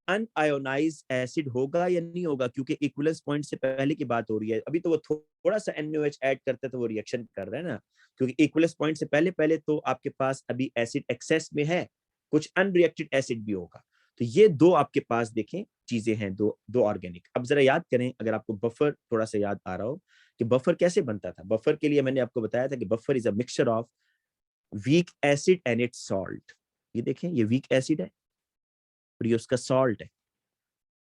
अनआयोनाइज एसिड होगा या नहीं होगा, क्योंकि इक्विवेलेंस पॉइंट से पहले की बात हो रही है। अभी तो वो थोड़ा सा NaOH ऐड करते तो वो रिएक्शन कर रहा है ना, क्योंकि इक्विवेलेंस पॉइंट से पहले पहले तो आपके पास अभी एसिड एक्सेस में है, कुछ अनरिएक्टेड एसिड भी होगा। तो ये 2 आपके पास देखें चीजें हैं, दो ऑर्गेनिक। अब जरा याद करें, अगर आपको बफर थोड़ा सा याद आ रहा हो कि बफर कैसे बनता था। बफर के लिए मैंने आपको बताया था कि buffer is a mixture of weak acid and it's salt. ये देखें, ये वीक एसिड है और ये उसका सॉल्ट है।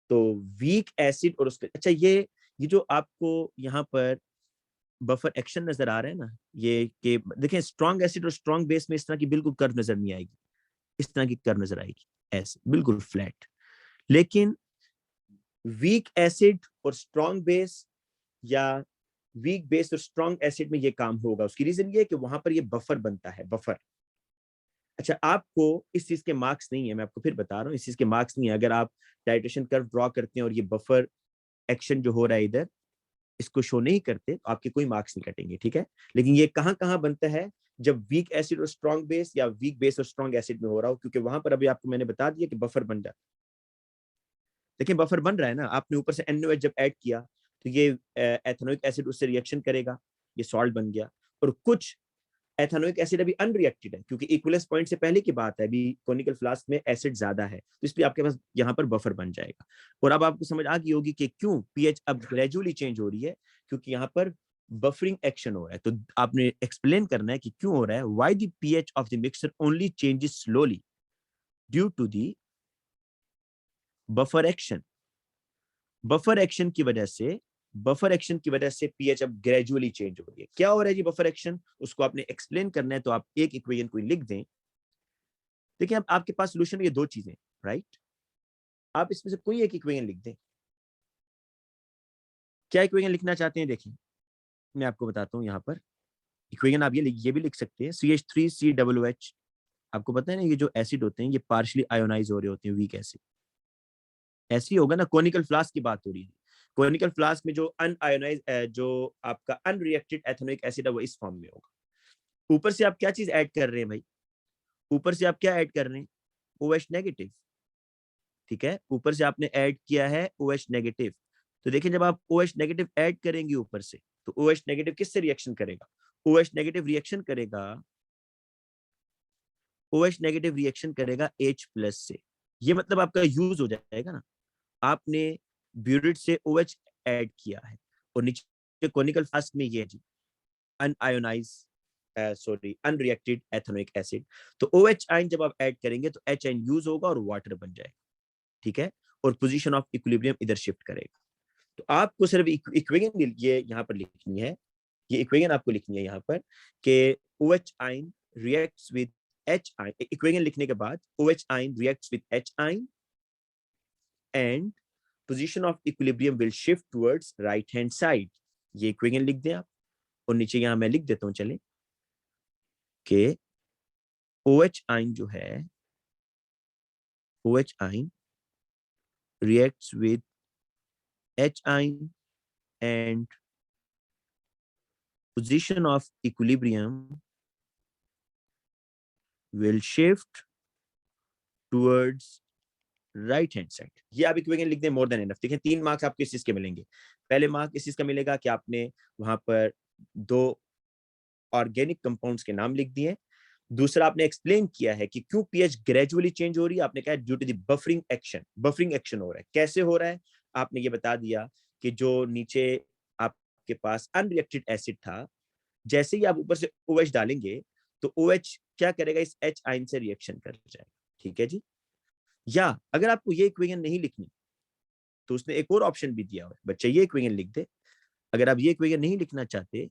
तो वीक एसिड और उसका, अच्छा ये जो आपको यहाँ पर बफर एक्शन नजर आ रहा है ना, ये कि देखें स्ट्रॉन्ग एसिड और स्ट्रॉन्ग बेस में इस तरह की बिल्कुल कर्व नजर नहीं आएगी, इस तरह की कर्व नजर आएगी ऐसे बिल्कुल फ्लैट। लेकिन वीक एसिड और स्ट्रॉन्ग बेस या वीक बेस और स्ट्रॉन्ग एसिड में ये काम होगा। उसकी रीजन ये है कि वहां पर ये बफर बनता है, बफर। अच्छा, आपको इस चीज के मार्क्स नहीं है, मैं आपको फिर बता रहा हूँ, इस चीज के मार्क्स नहीं है। अगर आप टाइट्रेशन कर्व ड्रॉ करते हैं और ये बफर एक्शन जो हो रहा है इधर, इसको शो नहीं करते, तो आपके कोई मार्क्स नहीं कटेंगे, ठीक है। लेकिन ये कहाँ कहाँ बनता है, जब वीक एसिड और स्ट्रॉन्ग बेस या वीक बेस और स्ट्रॉन्ग एसिड में हो रहा हो, क्योंकि वहां पर अभी आपको मैंने बता दिया कि बफर बन जाता है। देखिए बफर बन रहा है ना, आपने ऊपर से NaOH जब ऐड किया तो ये एथेनोइक एसिड उससे रिएक्शन करेगा, ये सॉल्ट बन गया। और कुछ एथेनोइक एसिड अभी अनरिएक्टेड है, क्योंकि इक्विलिब्रियम पॉइंट से पहले की बात है, अभी कोनिकल फ्लास्क में एसिड ज्यादा है, तो इसलिए आपके पास यहाँ पर बफर बन जाएगा। और अब आपको समझ आ गई होगी कि क्यों पीएच अब ग्रेजुअली चेंज हो रही है, क्योंकि यहाँ पर बफरिंग एक्शन हो रहा है। तो आपने एक्सप्लेन करना है कि क्यों हो रहा है, why the pH of the mixture only changes slowly due to the buffer action. Buffer action की वजह से, बफर एक्शन की वजह से पीएच अब ग्रेजुअली चेंज हो रही है। क्या हो रहा है जी बफर एक्शन, उसको आपने एक्सप्लेन करना है, तो आप एक इक्वेशन को लिख दें। देखिए अब आपके पास सोल्यूशन ये दो चीजें, राइट। आप इसमें से कोई एक इक्वेशन लिख दें। क्या इक्वेशन लिखना चाहते हैं, देखिए मैं आपको बताता हूँ। यहाँ पर इक्वेशन आप ये भी लिख सकते हैं, CH3COOH। आपको पता है ना, ये जो एसिड होते हैं ये पार्शियली आयोनाइज हो रहे होते हैं, वीक एसिड। ऐसे ही होगा ना, कोनिकल फ्लास्क की बात हो रही है। कोनिकल फ्लास्क में जो अनआयोनाइज, जो आपका अनरिएक्टेड एथेनोइक एसिड है, वो इस फॉर्म में होगा। ऊपर से आप क्या चीज ऐड कर रहे हैं भाई, ऊपर से आप क्या ऐड कर रहे हैं, OH नेगेटिव, ठीक है। ऊपर से आपने ऐड किया है OH नेगेटिव। तो देखिए जब आप OH नेगेटिव ऐड करेंगे ऊपर से, तो OH नेगेटिव किससे रिएक्शन करेगा, OH नेगेटिव रिएक्शन करेगा, OH नेगेटिव रिएक्शन करेगा H+ से। ये मतलब आपका यूज हो जाएगा ना, आपने ब्यूरिट से OH ऐड किया है और नीचे कोनिकल फ्लास्क में ये जी unionize, sorry unreacted ethanoic acid. तो OH आयन जब आप ऐड करेंगे तो H आयन यूज होगा और वाटर बन जाएगा, ठीक है। और पोजीशन ऑफ इक्विलिब्रियम इधर शिफ्ट करेगा। तो आपको सिर्फ इक्वेशन ये यहाँ पर लिखनी है, ये इक्वेशन आपको लिखनी है यहाँ पर कि OH ion reacts with H ion. Equation लिखने के बाद OH ion reacts with H ion and position of equilibrium will shift towards right hand side. ये इक्वेशन लिख दें आप। और नीचे यहाँ मैं लिख देता हूँ, चले कि OH आयन जो है, OH ion reacts with H ion and position of equilibrium will shift towards right hand side. ये आप इक्वेशन लिख दें, मोर देन इनफ। देखिए 3 मार्क्स आपको इस चीज के मिलेंगे। पहले मार्क इस चीज का मिलेगा कि आपने वहां पर 2 ऑर्गेनिक कंपाउंड्स के नाम लिख दिए। दूसरा आपने एक्सप्लेन किया है कि क्यों पीएच ग्रेजुअली चेंज हो रही है। आपने कहा due to the buffering action, buffering action हो रहा है। कैसे हो रहा है आपने ये बता दिया कि जो नीचे आपके पास अनरिएक्टेड एसिड था, जैसे ही आप ऊपर से OH डालेंगे तो OH क्या करेगा, इस H आयन से रिएक्शन कर जाएगा, ठीक है जी। या अगर आपको ये इक्वेशन नहीं लिखनी तो उसने एक और ऑप्शन भी दिया हुआ है, बच्चे ये इक्वेशन लिख दे। अगर आप ये इक्वेशन नहीं लिखना चाहते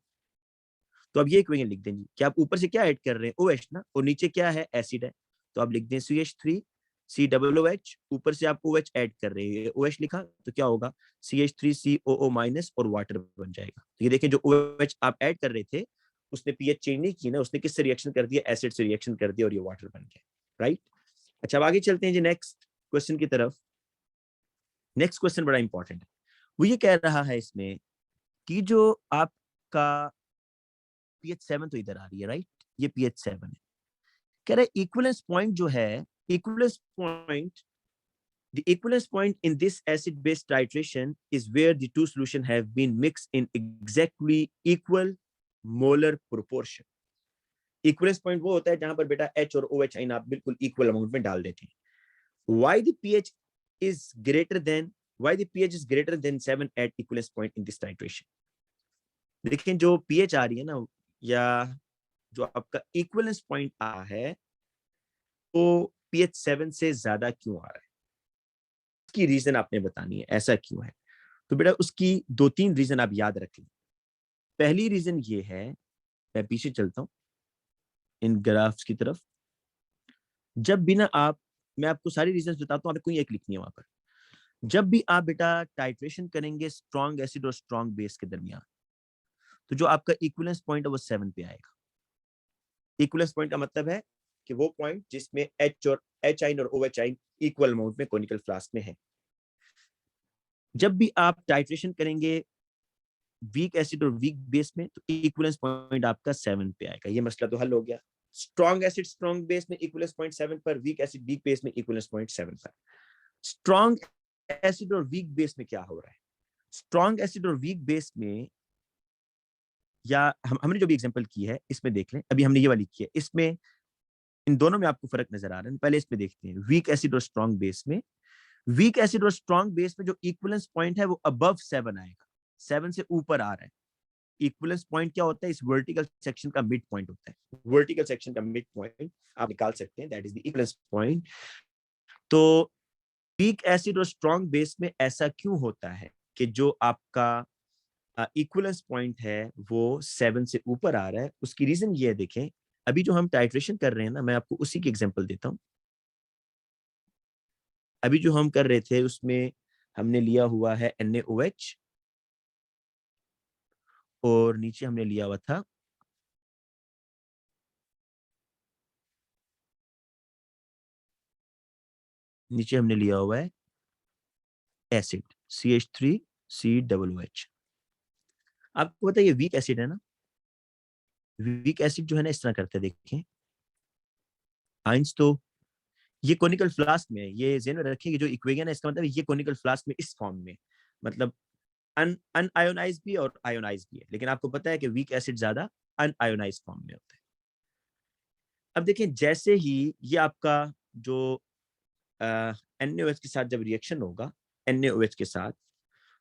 तो आप ये इक्वेशन लिख देंगे कि आप ऊपर से क्या ऐड कर रहे हैं, OH ना, और नीचे क्या है, एसिड है। तो आप लिख दें CH3COOH, ऊपर से आप OH ऐड कर रहे हैं, OH लिखा तो क्या होगा, CH3COO- और वाटर बन जाएगा। तो ये देखिए जो OH आप ऐड कर रहे थे उसने पीएच चेंज नहीं की ना, उसने किससे रिएक्शन कर दिया, एसिड से रिएक्शन कर दिया और ये वाटर बन गया, राइट। अच्छा अब आगे चलते हैं जी नेक्स्ट क्वेश्चन की तरफ। नेक्स्ट क्वेश्चन बड़ा इंपॉर्टेंट है। वो ये कह रहा है इसमें कि जो आपका pH 7 तो इधर आ रही है, राइट, ये pH 7 है। कह रहे इक्विवेलेंस पॉइंट जो है, equivalence point, the equivalence point in this acid base titration is where the two solution have been mixed in exactly equal molar proportion। Equivalence point वो होता है जहां पर बेटा H और OH आयन आप बिल्कुल इक्वल अमाउंट में डाल देते हैं। Why the pH is greater than, why the pH is greater than 7 at equivalence point in this titration? देखिए जो pH आ रही है ना, या जो आपका equivalence point आ है, वो pH 7 से ज्यादा क्यों आ रहा है? उसकी रीजन आपने बतानी है, ऐसा क्यों है? तो बेटा उसकी 2-3 रीजन आप याद रख लें। पहली रीजन ये है, मैं पीछे चलता हूं इन ग्राफ्स की तरफ। जब भी ना आप, मैं आपको सारी रीजन बताता हूँ, आपको कोई एक लिखनी है वहां पर। जब भी आप बेटा टाइट्रेशन करेंगे स्ट्रॉन्ग एसिड और स्ट्रॉन्ग बेस के दरमियान, तो जो आपका इक्विवेलेंस पॉइंट है वो 7 पे आएगा। इक्विवेलेंस पॉइंट का मतलब है कि वो पॉइंट जिसमें H और H आइन और OH आइन इक्वल अमाउंट में कोनिकल फ्लास्क में है। जब भी आप टाइट्रेशन करेंगे वीक एसिड और वीक बेस में, तो इक्विवेलेंस पॉइंट आपका 7 पे आएगा। ये मसला तो हल हो गया। स्ट्रॉन्ग एसिड स्ट्रॉन्ग बेस में इक्विवेलेंस पॉइंट 7 पर, वीक एसिड वीक बेस में इक्विवेलेंस पॉइंट 7 पर। स्ट्रॉन्ग एसिड और वीक बेस में क्या हो रहा है? स्ट्रॉन्ग एसिड और वीक बेस में, या हमने जो भी एग्जांपल की है इसमें देख लें, अभी हमने ये वाली की है, इसमें इन दोनों में आपको फर्क नजर आ रहा है। पहले इसमें देखते हैं वीक एसिड और स्ट्रॉन्ग बेस में। वीक एसिड और स्ट्रॉन्ग बेस में जो इक्विवेलेंस पॉइंट है वो अबव 7 आएगा, 7 से ऊपर आ रहा है। इक्विवेलेंस पॉइंट क्या होता है? इस वर्टिकल सेक्शन का मिड पॉइंट होता है। वर्टिकल सेक्शन का मिड पॉइंट आप निकाल सकते हैं, that is the equivalence point. तो वीक एसिड और स्ट्रॉन्ग बेस में ऐसा क्यों होता है कि जो आपका इक्विवेलेंस पॉइंट है वो 7 से ऊपर आ रहा है? उसकी रीजन ये है, देखें अभी जो हम टाइट्रेशन कर रहे हैं ना, मैं आपको उसी की एग्जांपल देता हूं। अभी जो हम कर रहे थे उसमें हमने लिया हुआ है NaOH, और नीचे हमने लिया हुआ था नीचे हमने लिया हुआ है एसिड CH3COOH। आपको पता है ये वीक एसिड है ना। वीक एसिड जो है ना इस तरह करते हैं, देखें आइंस तो ये कोनिकल फ्लास्क में है, ये ज़हन में रखिए कि जो इक्वेशन है इसका मतलब ये कोनिकल फ्लास्क में इस फॉर्म में, मतलब अनआयोनाइज भी और आयोनाइज भी है। लेकिन आपको पता है कि वीक एसिड ज्यादा अनआयोनाइज फॉर्म में होता है। अब देखें जैसे ही ये आपका जो NaOH के साथ जब रिएक्शन होगा, NaOH के साथ,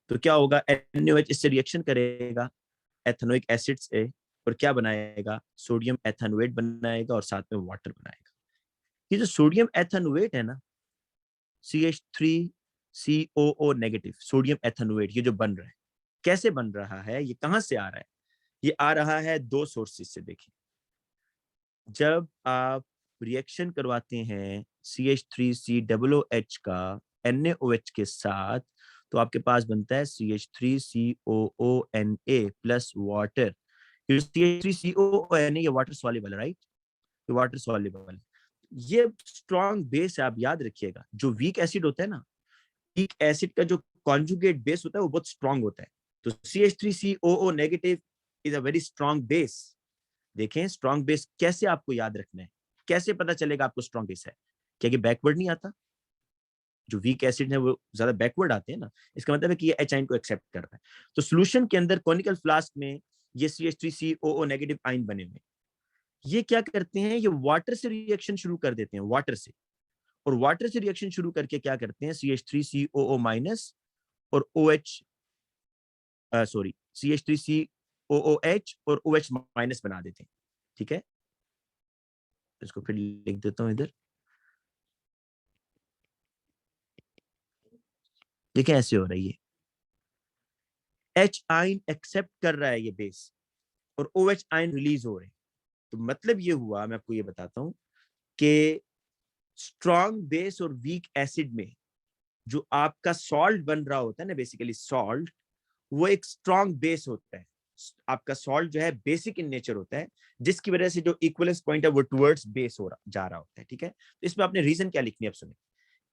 तो क्या होगा? NaOH इससे रिएक्शन करेगा एथेनोइक एसिड से, और क्या बनाएगा? सोडियम एथेनोएट बनाएगा और साथ में वाटर बनाएगा। ये जो सोडियम एथेनोएट है ना, CH3COO नेगेटिव सोडियम एथेनोएट, ये जो बन रहा है, कैसे बन रहा है? ये कहां से आ रहा है? ये आ रहा है दो सोर्सेस से। देखिए जब आप रिएक्शन करवाते हैं CH3COOH का NaOH के साथ, तो आपके पास बनता है CH3COONA प्लस वाटर। CH3COONA ये वाटर सॉल्युबल है, राइट? ये वाटर सॉल्युबल है। ये स्ट्रॉन्ग बेस है, आप याद रखिएगा। जो वीक एसिड होता है ना, वीक एसिड का जो कॉन्जुगेट बेस होता है वो बहुत स्ट्रॉन्ग होता है। तो CH3COO negative is a very strong base. देखें स्ट्रॉन्ग बेस कैसे आपको याद रखना है, कैसे पता चलेगा आपको स्ट्रॉन्ग बेस है? क्या ये बैकवर्ड नहीं आता? जो वीक एसिड है वो ज्यादा बैकवर्ड आते हैं ना, इसका मतलब है कि ये H आइन को एक्सेप्ट कर रहा है। तो सोल्यूशन के अंदर कोनिकल फ्लास्क में ये CH3COO नेगेटिव आइन बने हुए, ये क्या करते हैं? ये वाटर से रिएक्शन शुरू कर देते हैं, वाटर से। और वाटर से रिएक्शन शुरू करके क्या करते हैं? CH3COO माइनस और OH, सॉरी CH3COOH और OH माइनस बना देते हैं। ठीक है, इसको फिर लिख देता हूं इधर। देखिए ऐसे हो रही है, H आइन एक्सेप्ट कर रहा है ये बेस, और OH आइन रिलीज हो रहे हैं। तो मतलब ये हुआ, मैं आपको ये बताता हूं कि स्ट्रॉन्ग बेस और वीक एसिड में जो आपका सॉल्ट बन रहा होता है ना, बेसिकली सॉल्ट, वो एक स्ट्रॉन्ग बेस होता है। आपका सॉल्ट जो है बेसिक इन नेचर होता है, जिसकी वजह से जो इक्विवेलेंस पॉइंट है वो टुवर्ड्स बेस हो रहा जा रहा होता है। ठीक है, तो इसमें आपने रीजन क्या लिखनी है? अब सुनिए,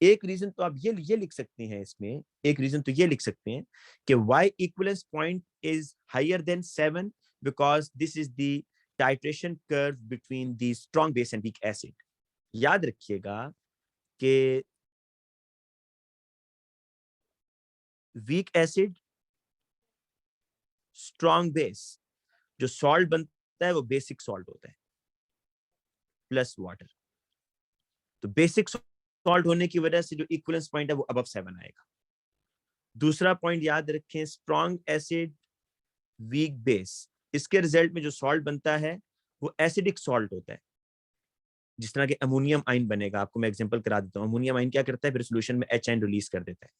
एक रीजन तो आप ये लिख सकते हैं इसमें, एक रीजन तो ये लिख सकते हैं कि why equivalence point is higher than 7 because this is the titration curve between the strong base and weak acid. याद रखिएगा कि वीक एसिड स्ट्रॉन्ग बेस, जो सॉल्ट बनता है वो बेसिक सॉल्ट होता है प्लस वाटर। तो बेसिक सॉल्ट होने की वजह से जो इक्विवेलेंस पॉइंट है वो अबव 7 आएगा। दूसरा पॉइंट याद रखें, स्ट्रॉन्ग एसिड वीक बेस, इसके रिजल्ट में जो सॉल्ट बनता है वो एसिडिक सॉल्ट होता है। जिस तरह के अमोनियम आयन बनेगा, आपको मैं एग्जांपल करा देता हूँ। अमोनियम आयन क्या करता है, फिर सोल्यूशन में एच आयन रिलीज कर देता है।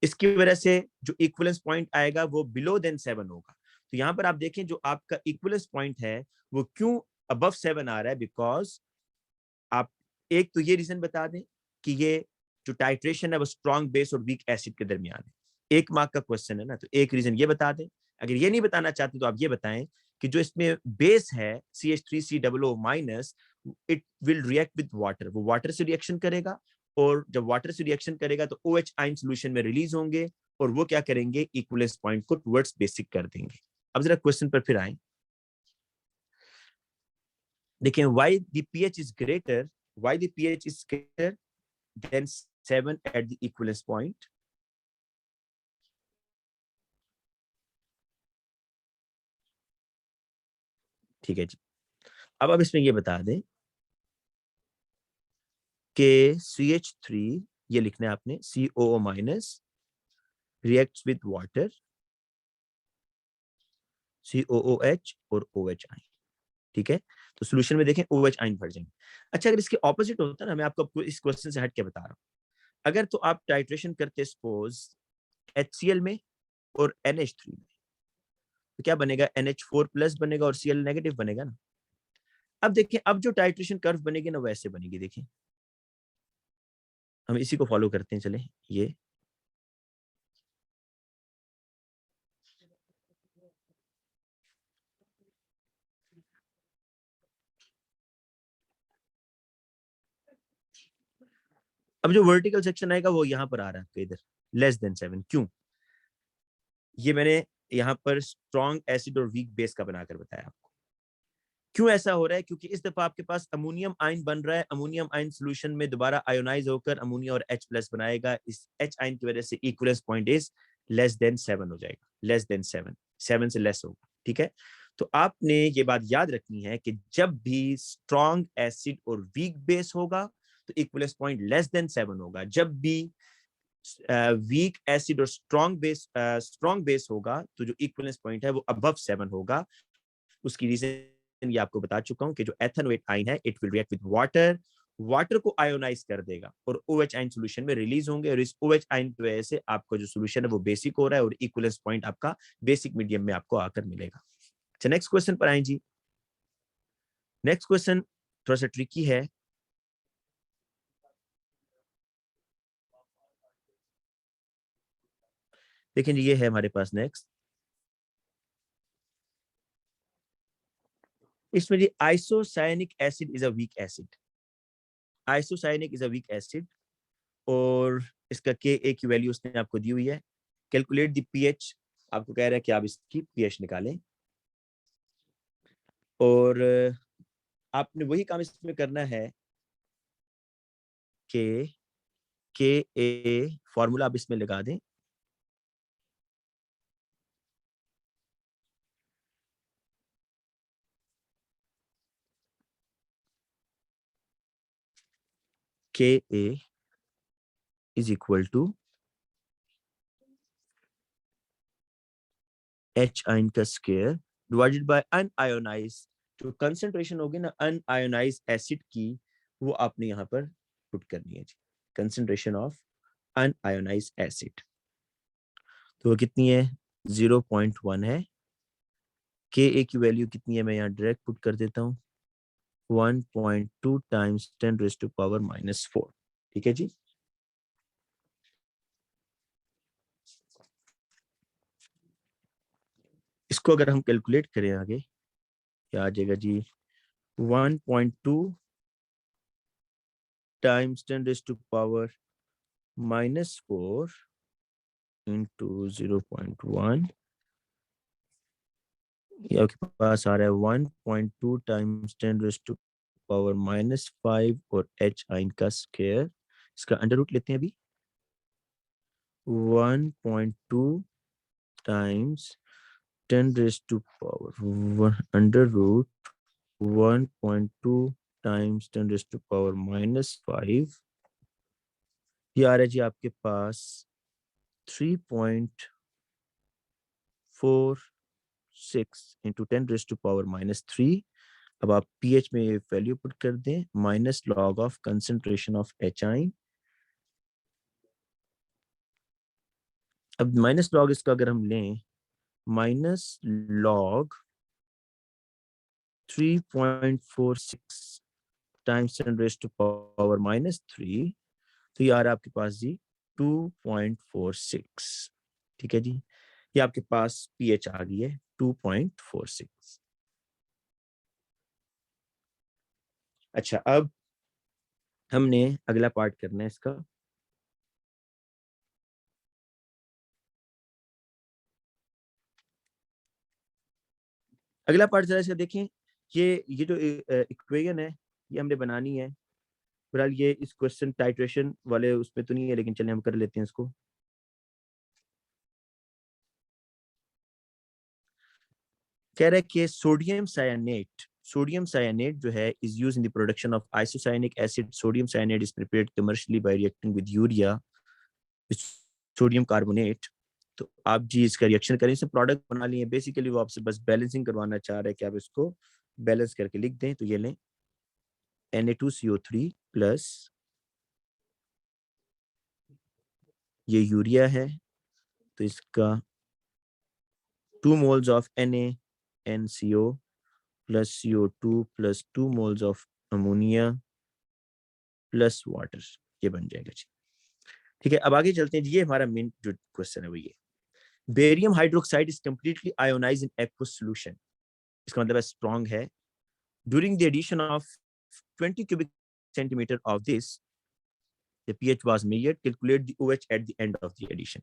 इसकी वजह से जो इक्विवेलेंस पॉइंट आएगा वो बिलो देन 7 होगा। तो यहाँ पर आप देखें जो आपका इक्विवेलेंस पॉइंट है वो क्यों अबव 7 आ रहा है, बिकॉज आप एक तो ये रीजन बता दें कि ये जो टाइट्रेशन है वो स्ट्रॉन्ग बेस और वीक एसिड के दरमियान है। 1 मार्क का क्वेश्चन है ना, तो एक रीजन ये बता दें। अगर ये नहीं बताना चाहते तो आप ये बताएं कि जो इसमें बेस है CH3COO-, it will react with water, वो वाटर से रिएक्शन करेगा, और जब वाटर से रिएक्शन करेगा तो OH आयन सॉल्यूशन में रिलीज होंगे, और वो क्या करेंगे, इक्विवेलेंस पॉइंट को टुवर्ड्स बेसिक कर देंगे। अब जरा क्वेश्चन पर फिर आए, देखें why the pH is greater, why the pH is greater than 7 at the equivalence point. ठीक है जी। अब इसमें ये बता दें कि CH3, ये लिखना है आपने, COO- reacts with water, COOH और OH आयन। ठीक है, तो सॉल्यूशन में देखें OH आयन भर जाएंगे। अच्छा, अगर इसके ऑपोजिट होता ना, मैं आपको इस क्वेश्चन से हट के बता रहा हूं, अगर तो आप टाइट्रेशन करते सपोज HCl में और NH3 में, तो क्या बनेगा, NH4+ बनेगा और Cl नेगेटिव बनेगा ना। अब देखिए, अब जो टाइट्रेशन कर्व बनेगी ना वो ऐसे बनेगी, देखिए हम इसी को फॉलो करते हैं, चले ये अब जो वर्टिकल सेक्शन आएगा वो यहाँ पर आ रहा है इधर, लेस देन 7। क्यों, ये मैंने यहाँ पर स्ट्रॉन्ग एसिड और वीक बेस का बनाकर बताया आपको। क्यों ऐसा हो रहा है, क्योंकि इस दफा आपके पास अमोनियम आयन बन रहा है, अमोनियम आयन सॉल्यूशन में दोबारा आयोनाइज होकर अमोनिया और H+ बनाएगा। इस H आयन की वजह से equivalence point is less than 7 हो जाएगा, लेस देन 7 से लेस होगा। ठीक है, तो आपने ये बात याद रखनी है कि जब भी स्ट्रॉन्ग एसिड और वीक बेस होगा तो इक्विवेलेंस पॉइंट लेस देन 7 होगा। जब भी वीक एसिड और स्ट्रॉन्ग बेस होगा तो जो इक्विवेलेंस पॉइंट है वो अबव 7 होगा। उसकी रीजन ये आपको बता चुका हूं कि जो एथेनोएट आयन है it will react with water, water को आयोनाइज कर देगा और OH आयन सॉल्यूशन में रिलीज होंगे, और इस OH आयन की वजह से आपका जो सॉल्यूशन है वो बेसिक हो रहा है और इक्विवेलेंस पॉइंट आपका बेसिक मीडियम में आपको आकर मिलेगा। अच्छा, नेक्स्ट क्वेश्चन पर आए जी। नेक्स्ट क्वेश्चन थोड़ा सा ट्रिकी है। लेकिन ये है हमारे पास नेक्स्ट, इसमें जी isocyanic acid is a weak acid, isocyanic is a weak acid, और इसका Ka की वैल्यू उसने आपको दी हुई है। कैलकुलेट द pH, आपको कह रहा है कि आप इसकी pH निकालें, और आपने वही काम इसमें करना है कि Ka फॉर्मूला आप इसमें लगा दें, Ka is equal to H ion का स्क्वायर डिवाइडेड बाय अनआयोनाइज, जो कंसंट्रेशन होगी ना अनआयोनाइज एसिड की, वो आपने यहाँ पर पुट करनी है जी, कंसंट्रेशन ऑफ अनआयोनाइज एसिड। तो वो कितनी है, 0.1 है। Ka की वैल्यू कितनी है, मैं यहाँ डायरेक्ट पुट कर देता हूँ, 1.2 टाइम्स 10⁻⁻⁴। ठीक है जी। इसको अगर हम कैलकुलेट करें आगे, क्या आ जाएगा जी, 1.2 टाइम्स 10⁻⁻⁴ इंटू 0.1, ये आपके पास आ रहा है 1.2 टाइम्स 10⁻⁵ और H आइन का स्क्वायर, इसका अंडर रूट लेते हैं अभी, 1.2 टाइम्स 10⁻1 अंडर रूट 1.2 टाइम्स 10⁻⁵ ये आ रहा है जी आपके पास 3.46 इंटू 10⁻⁻3। अब आप pH में ये वैल्यू पुट कर दें, minus log of concentration of H ion. अब माइनस लॉग इसका अगर हम लें, माइनस लॉग 3.46 टाइम्स 10⁻⁻3, तो ये आ रहा है आपके पास जी 2.46। ठीक है जी, ये आपके पास pH आ गई है 2.46। अच्छा, अब हमने अगला पार्ट करना है इसका। अगला पार्ट जरा से देखें। ये जो इक्वेशन है ये हमने बनानी है। फिलहाल ये इस क्वेश्चन टाइट्रेशन वाले उसमें तो नहीं है, लेकिन चलिए हम कर लेते हैं इसको। कह रहा है कि सोडियम साइनेट जो है is use in the production of isocyanic acid. Sodium cyanate is prepared commercially by reacting with urea sodium carbonate. तो आप जी इसका रिएक्शन करें, इसे प्रोडक्ट बना लिए। बेसिकली वो आपसे बस बैलेंसिंग करवाना चाह रहा है कि आप इसको बैलेंस करके लिख दें। तो ये लें Na2CO3 प्लस ये यूरिया है, तो इसका 2 moles of NaNCO plus CO2 plus 2 moles of ammonia plus water, ये बन जाएगा जी। ठीक है, अब आगे चलते हैं जी। ये हमारा मेन जो क्वेश्चन है वो ये, barium hydroxide is completely ionize in aqueous solution. इसका मतलब है स्ट्रॉन्ग है। During the addition of 20 cubic centimeter of this, the pH was measured. Calculate the OH at the end of the addition.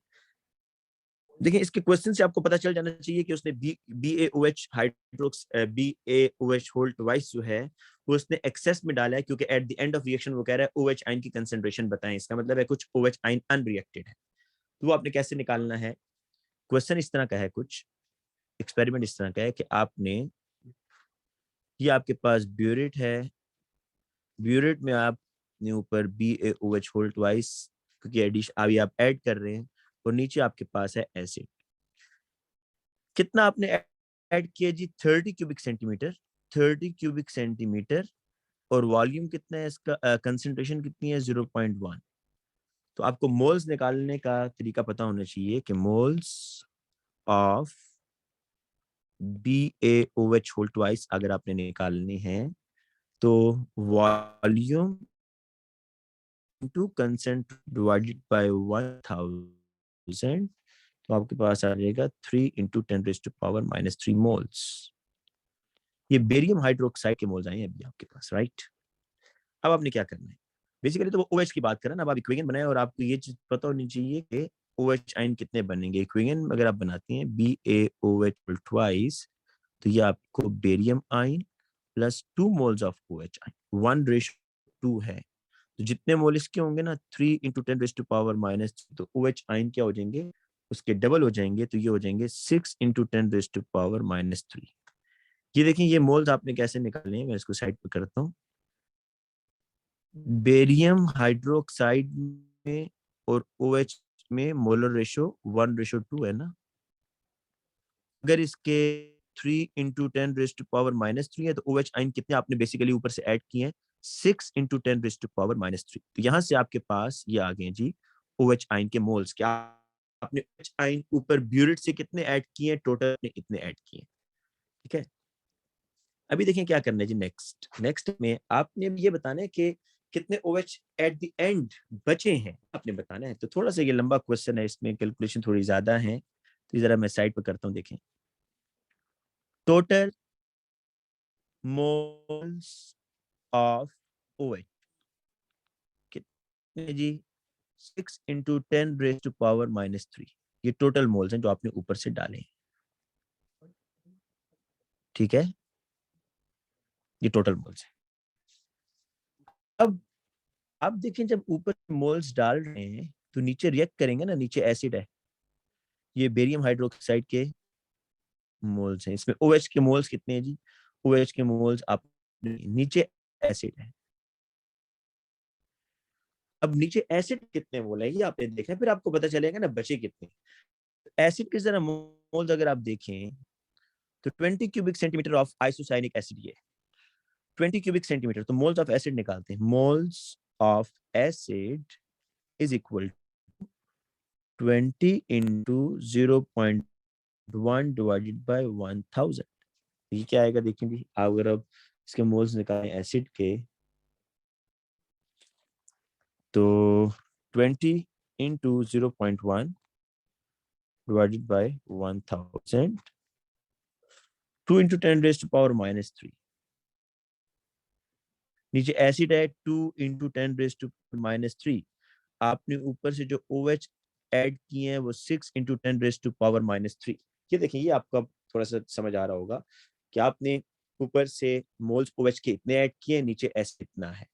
देखिए, इसके क्वेश्चन से आपको पता चल जाना चाहिए कि उसने BaOH हाइड्रोक्स BaOH होल ट्वाइस जो है वो उसने एक्सेस में डाला है, क्योंकि at the end of reaction वो कह रहा है OH आयन की कंसेंट्रेशन बताएं। इसका मतलब है कुछ OH आयन अनरिएक्टेड है। तो वो आपने कैसे निकालना है? क्वेश्चन इस तरह का है, कुछ एक्सपेरिमेंट इस तरह का है कि आपने, ये आपके पास ब्यूरेट है, ब्यूरेट में आपने ऊपर BaOH होल ट्वाइस, क्योंकि एडिशन अभी आप ऐड कर रहे हैं, और नीचे आपके पास है एसिड। कितना आपने ऐड किया जी? 30 क्यूबिक सेंटीमीटर। 30 क्यूबिक सेंटीमीटर, और वॉल्यूम कितना है इसका, कंसेंट्रेशन कितनी है? 0.1। तो आपको मोल्स निकालने का तरीका पता होना चाहिए कि moles of BaOH whole twice अगर आपने निकालने हैं, तो volume into concentration divided by 1000, तो आपके पास आ जाएगा 3 इंटू 10⁻⁻³ मोल्स। ये बेरियम हाइड्रोक्साइड के मोल्स आए हैं अभी आपके पास, राइट। अब आपने क्या करना है? बेसिकली तो वो OH की बात कर रहे हैं ना। अब आप इक्वेशन बनाए, और आपको ये चीज पता होनी चाहिए कि OH आयन कितने बनेंगे। इक्वेशन अगर आप बनाते हैं BaOH ट्वाइस, तो ये आपको barium ion plus 2 moles of OH ion 1:2 है। तो जितने मोल इसके होंगे ना, 3 इंटू 10⁻⁻3, तो OH आयन क्या हो जाएंगे? उसके डबल हो जाएंगे, तो ये हो जाएंगे 6 इंटू 10⁻⁻3। ये देखिए, ये मोल्स आपने कैसे निकाले हैं, मैं इसको साइड पे करता हूँ। बेरियम हाइड्रोक्साइड में और OH में मोलर रेशो 1:2 है ना। अगर इसके 3 इंटू 10⁻⁻3 है, तो OH आइन कितने आपने बेसिकली ऊपर से ऐड किए हैं? 6 इंटू 10⁻⁻3। तो यहां से आपके पास ये आ गए जी OH आइन के मोल्स। क्या आपने OH आइन ऊपर ब्यूरेट से कितने ऐड किए? टोटल ने इतने ऐड किए। ठीक है, अभी देखें क्या करना है जी। नेक्स्ट में आपने ये बताना है कि कितने OH एट द एंड बचे हैं, आपने बताना है। तो थोड़ा सा ये लंबा क्वेश्चन है, इसमें कैलकुलेशन थोड़ी ज्यादा है, तो जरा मैं साइड पर करता हूँ। देखें, टोटल मोल्स ऑफ OH कितने जी? 6 इंटू 10⁻⁻3। ये टोटल मोल्स हैं जो आपने ऊपर से डाले हैं। ठीक है, ये टोटल मोल्स है। अब आप देखें, जब ऊपर मोल्स डाल रहे हैं तो नीचे रिएक्ट करेंगे ना, नीचे एसिड है। ये बेरियम हाइड्रोक्साइड के मोल्स हैं। इसमें OH के मोल्स कितने हैं जी? OH के मोल्स आप नीचे एसिड है। अब नीचे एसिड कितने मोल है ये आपने देखना है, फिर आपको पता चलेगा ना बचे कितने। एसिड के जरा मोल्स अगर आप देखें तो 20 cubic centimetre of isocyanic acid, ये 20 क्यूबिक सेंटीमीटर। तो मोल्स ऑफ एसिड निकालते हैं। Moles of acid is equal 20 into 0.1 divided by 1000। ये क्या आएगा देखें जी, अगर अब इसके मोल्स निकालें एसिड के, तो 20 into 0.1 divided by 1000, 2 into 10 raised to power -3। नीचे एसिड है 2 into 10 raised to -3। आपने ऊपर से जो OH ऐड किए हैं वो 6 into 10 raised to power -3। ये देखें, ये आपका थोड़ा सा समझ आ रहा होगा कि आपने ऊपर से मोल्स OH के इतने ऐड किए, नीचे एसिड इतना है।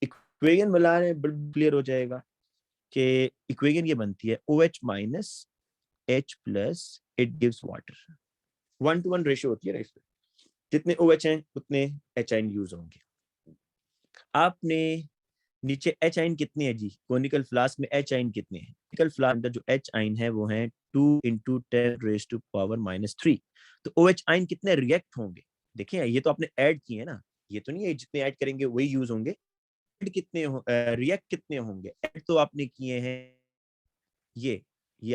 इक्वेशन मिला रहे बिल्कुल क्लियर हो जाएगा कि इक्वेशन ये बनती है OH minus H plus it gives water। 1:1 ratio होती है ना इसमें, जितने OH हैं उतने H आयन यूज होंगे। आपने नीचे H आयन कितने हैं जी, कोनिकल फ्लास्क में H आयन कितने हैं? कोनिकल फ्लास्क में जो H आयन है वो है 2 into 10 raised to power -3। तो OH आयन कितने रिएक्ट होंगे? देखिए ये तो आपने ऐड किए हैं ना, ये तो नहीं है जितने ऐड करेंगे वही यूज होंगे। कितने रिएक्ट कितने होंगे? ऐड तो आपने किए हैं, ये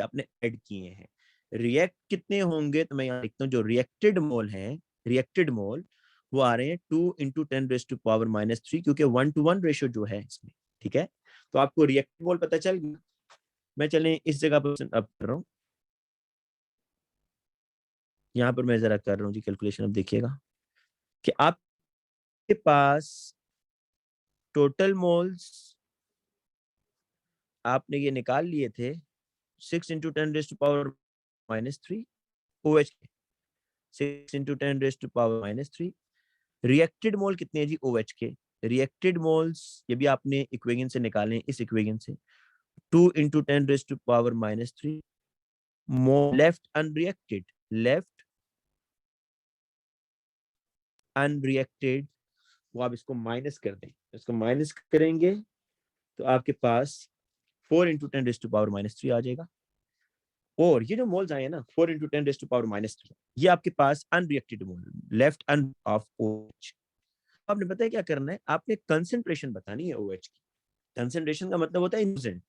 आपने ऐड किए हैं। रिएक्ट कितने होंगे? तो मैं यहाँ लिखता हूँ, जो रिएक्टेड मोल हैं, रिएक्टेड मोल वो आ रहे हैं 2 into 10 raised to power -3, क्योंकि 1:1 रेशियो जो है इसमें, ठीक है। तो आपको रिएक्टेड मोल पता चल गया। मैं चलें इस जगह पर अब कर रहा हूँ, यहाँ पर मैं जरा कर रहा हूँ जी कैलकुलेशन। अब देखिएगा कि आपके पास टोटल मोल्स आपने ये निकाल लिए थे 6 into 10 raised to power -3 OH के, 6 into 10 raised to power -3। Reacted मोल कितने हैं जी OH के? रिएक्टेड मोल्स ये भी आपने इक्वेशन से निकाले, इस इक्वेशन से 2 into 10 raised to power -3 mole left unreacted, left unreacted, वो आप इसको माइनस कर दें। इसको माइनस करेंगे तो आपके पास 4 into 10 raised to power -3 आ जाएगा। और ये जो मोल्स आए हैं ना 4 into 10 raised to power -3, ये आपके पास unreacted mole, left an of OH। आपने पता है क्या करना है, आपने कंसंट्रेशन बतानी है OH की। कंसंट्रेशन का मतलब होता है इंसेंट।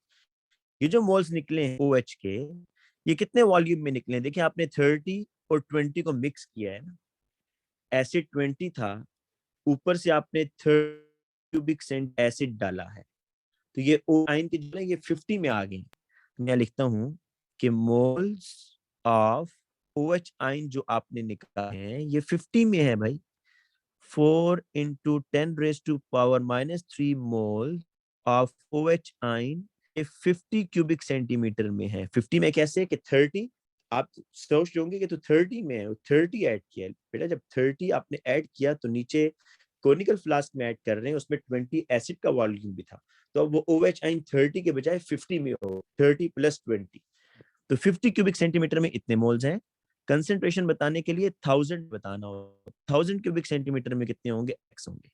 ये जो मोल्स निकले हैं OH के, ये कितने वॉल्यूम में निकले हैं? देखिए आपने 30 और 20 को मिक्स किया है ना, एसिड 20 था, ऊपर से आपने 30 क्यूबिक सेंट एसिड डाला है, तो ये O आयन के जो है ये 50 में आ गई। मैं लिखता हूँ कि मोल्स ऑफ OH आयन जो आपने निकाले हैं ये 50 में है भाई। 4 into 10 raised to power -3 mole of OH ion ये 50 क्यूबिक सेंटीमीटर में है। 50 में कैसे कि 30, आप सोच होंगे कि तो 30 में है, 30 ऐड किया बेटा। जब 30 आपने ऐड किया तो नीचे कोनिकल फ्लास्क में ऐड कर रहे हैं, उसमें 20 एसिड का वॉल्यूम भी था, तो अब वो OH आयन 30 के बजाय 50 में हो, 30 + 20, तो 50 क्यूबिक सेंटीमीटर में इतने मोल्स हैं। कंसेंट्रेशन बताने के लिए 1000 बताना हो, 1000 क्यूबिक सेंटीमीटर में कितने होंगे? x होंगे।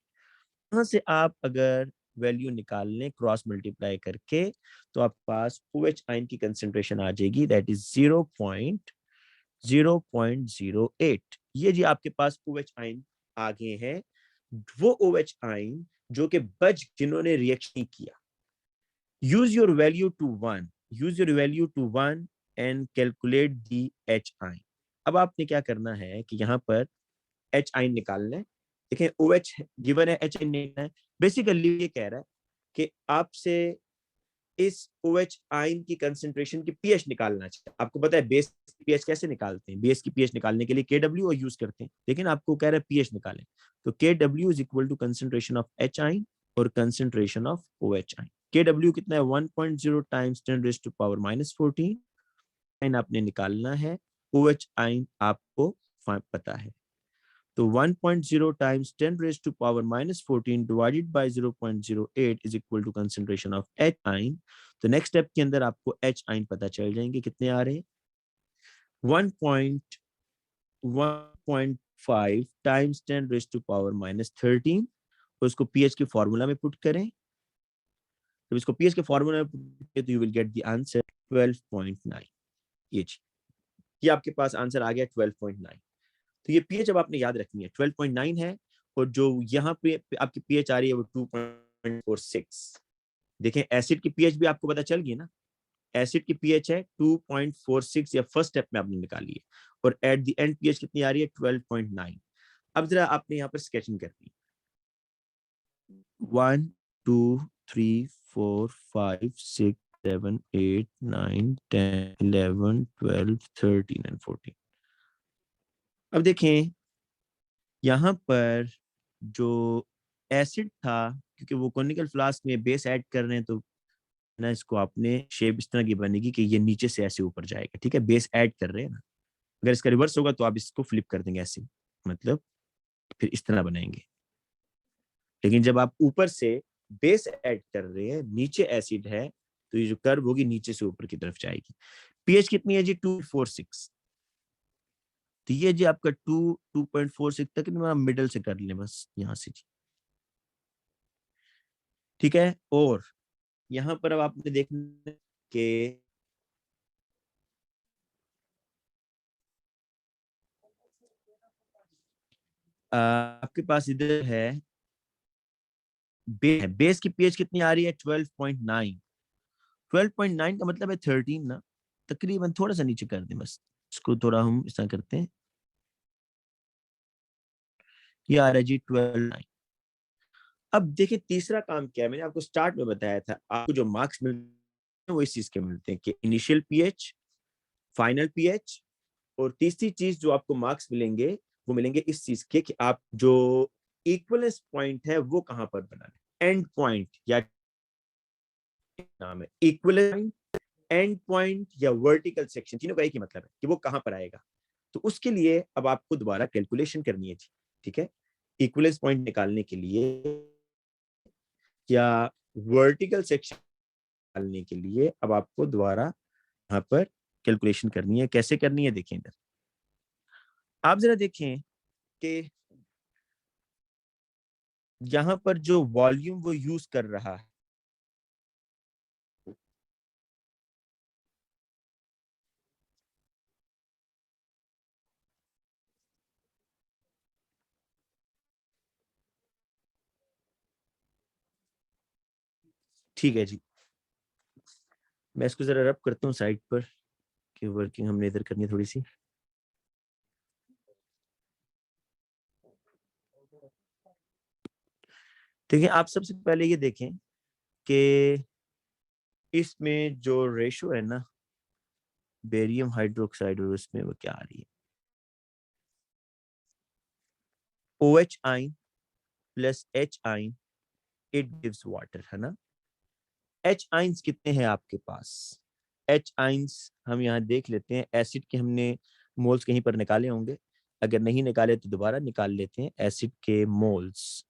यहाँ से आप अगर वैल्यू निकाल लें क्रॉस मल्टीप्लाई करके, तो आप पास OH आयन की कंसेंट्रेशन आ जाएगी, दैट इज 0.08। ये जी आपके पास OH आयन आ गए हैं, वो OH आयन जो कि बच जिन्होंने रिएक्शन किया। use your value to 1, use your value to 1 and calculate the H ion। अब आपने क्या करना है कि यहाँ पर H ion निकालना है। देखें OH गिवन है, H ion निकालना है। बेसिकली ये कह रहा है कि आपसे इस OH आयन की कंसंट्रेशन की pH निकालना चाहिए। आपको पता है बेस की pH कैसे निकालते हैं? बेस की pH निकालने के लिए KW यूज करते हैं, लेकिन आपको कह रहा है pH निकालें, तो KW is equal to concentration of H ion और concentration of OH ion. KW कितना है? 1.0 times 10 raised to power -14 ion आपने निकालना है। OH आयन आपको पता है, तो 1.0 times 10 raised to power -14 divided by 0.08 is equal to concentration of H ion. तो नेक्स्ट स्टेप के अंदर आपको H आयन पता चल जाएंगे कितने आ रहे हैं। 1.5 टाइम्स 10 raised to power -13, उसको pH के फॉर्मूला में पुट करें, जब इसको पीएच के फॉर्मूला में तो you will get the answer 12.9। ये आपके पास आंसर आ गया 12.9। तो ये पीएच अब आपने याद रखनी है 12.9 है, और जो यहाँ पे आपकी पीएच आ रही है वो 2.46। देखें एसिड की पीएच भी आपको पता चल गई ना, एसिड की पीएच है 2.46 या फर्स्ट स्टेप में आपने निकाली है, और एट द एंड पीएच कितनी आ रही है 12.9। अब जरा आपने यहाँ पर स्केचिंग करनी, 1 2 3 4 5 6 7 8 9 10 11 12 13 एंड 14। अब देखें यहाँ पर जो एसिड था, क्योंकि वो कॉनिकल फ्लास्क में बेस ऐड कर रहे हैं, तो ना इसको आपने शेप इस तरह की बनेगी कि ये नीचे से ऐसे ऊपर जाएगा, ठीक है, बेस ऐड कर रहे हैं ना। अगर इसका रिवर्स होगा तो आप इसको फ्लिप कर देंगे ऐसे, मतलब फिर इस तरह बनाएंगे। लेकिन जब आप ऊपर से बेस ऐड कर रहे हैं, नीचे एसिड है, तो ये जो कर्व होगी नीचे से ऊपर की तरफ जाएगी। पीएच कितनी है जी 2.46। तो ये जी आपका 2.46 तक मिडल से कर लें बस यहां से जी, ठीक है। और यहाँ पर अब आपने देखना कि आपके पास इधर है बेस की पीएच कितनी आ रही है 12.9। 12.9 का मतलब है 13 ना, तकरीबन थोड़ा सा नीचे कर दें बस, इसको थोड़ा हम इस तरह करते हैं, ये आ रहा है जी 12.9। अब देखिए तीसरा काम क्या है, मैंने आपको स्टार्ट में बताया था, आपको जो मार्क्स मिलते हैं वो इस चीज के मिलते हैं कि इनिशियल पीएच, फाइनल पीएच, और तीसरी चीज जो आपको मार्क्स मिलेंगे वो मिलेंगे इस चीज के कि आप जो इक्वलेंस पॉइंट है वो कहां पर बनाना है, एंड पॉइंट या नाम है इक्वलेंस, एंड पॉइंट या वर्टिकल सेक्शन, तीनों का एक ही मतलब है कि वो कहां पर आएगा। तो उसके लिए अब आपको दोबारा कैलकुलेशन करनी है जी, ठीक है। इक्वलेंस पॉइंट निकालने के लिए या वर्टिकल सेक्शन निकालने के लिए अब आपको दोबारा यहाँ पर कैलकुलेशन करनी है। कैसे करनी है देखें इधर, आप जरा देखें कि यहाँ पर जो वॉल्यूम वो यूज कर रहा है, ठीक है जी, मैं इसको जरा रब करता हूँ साइड पर कि वर्किंग हमने इधर करनी है थोड़ी सी। देखिए आप सबसे पहले ये देखें कि इसमें जो रेशो है ना बेरियम हाइड्रोक्साइड और उसमें वो क्या आ रही है, OH आइन प्लस H आइन, इट गिव्स वाटर, है ना। H आइंस कितने हैं आपके पास, H आइंस हम यहाँ देख लेते हैं, एसिड के हमने मोल्स कहीं पर निकाले होंगे, अगर नहीं निकाले तो दोबारा निकाल लेते हैं एसिड के मोल्स।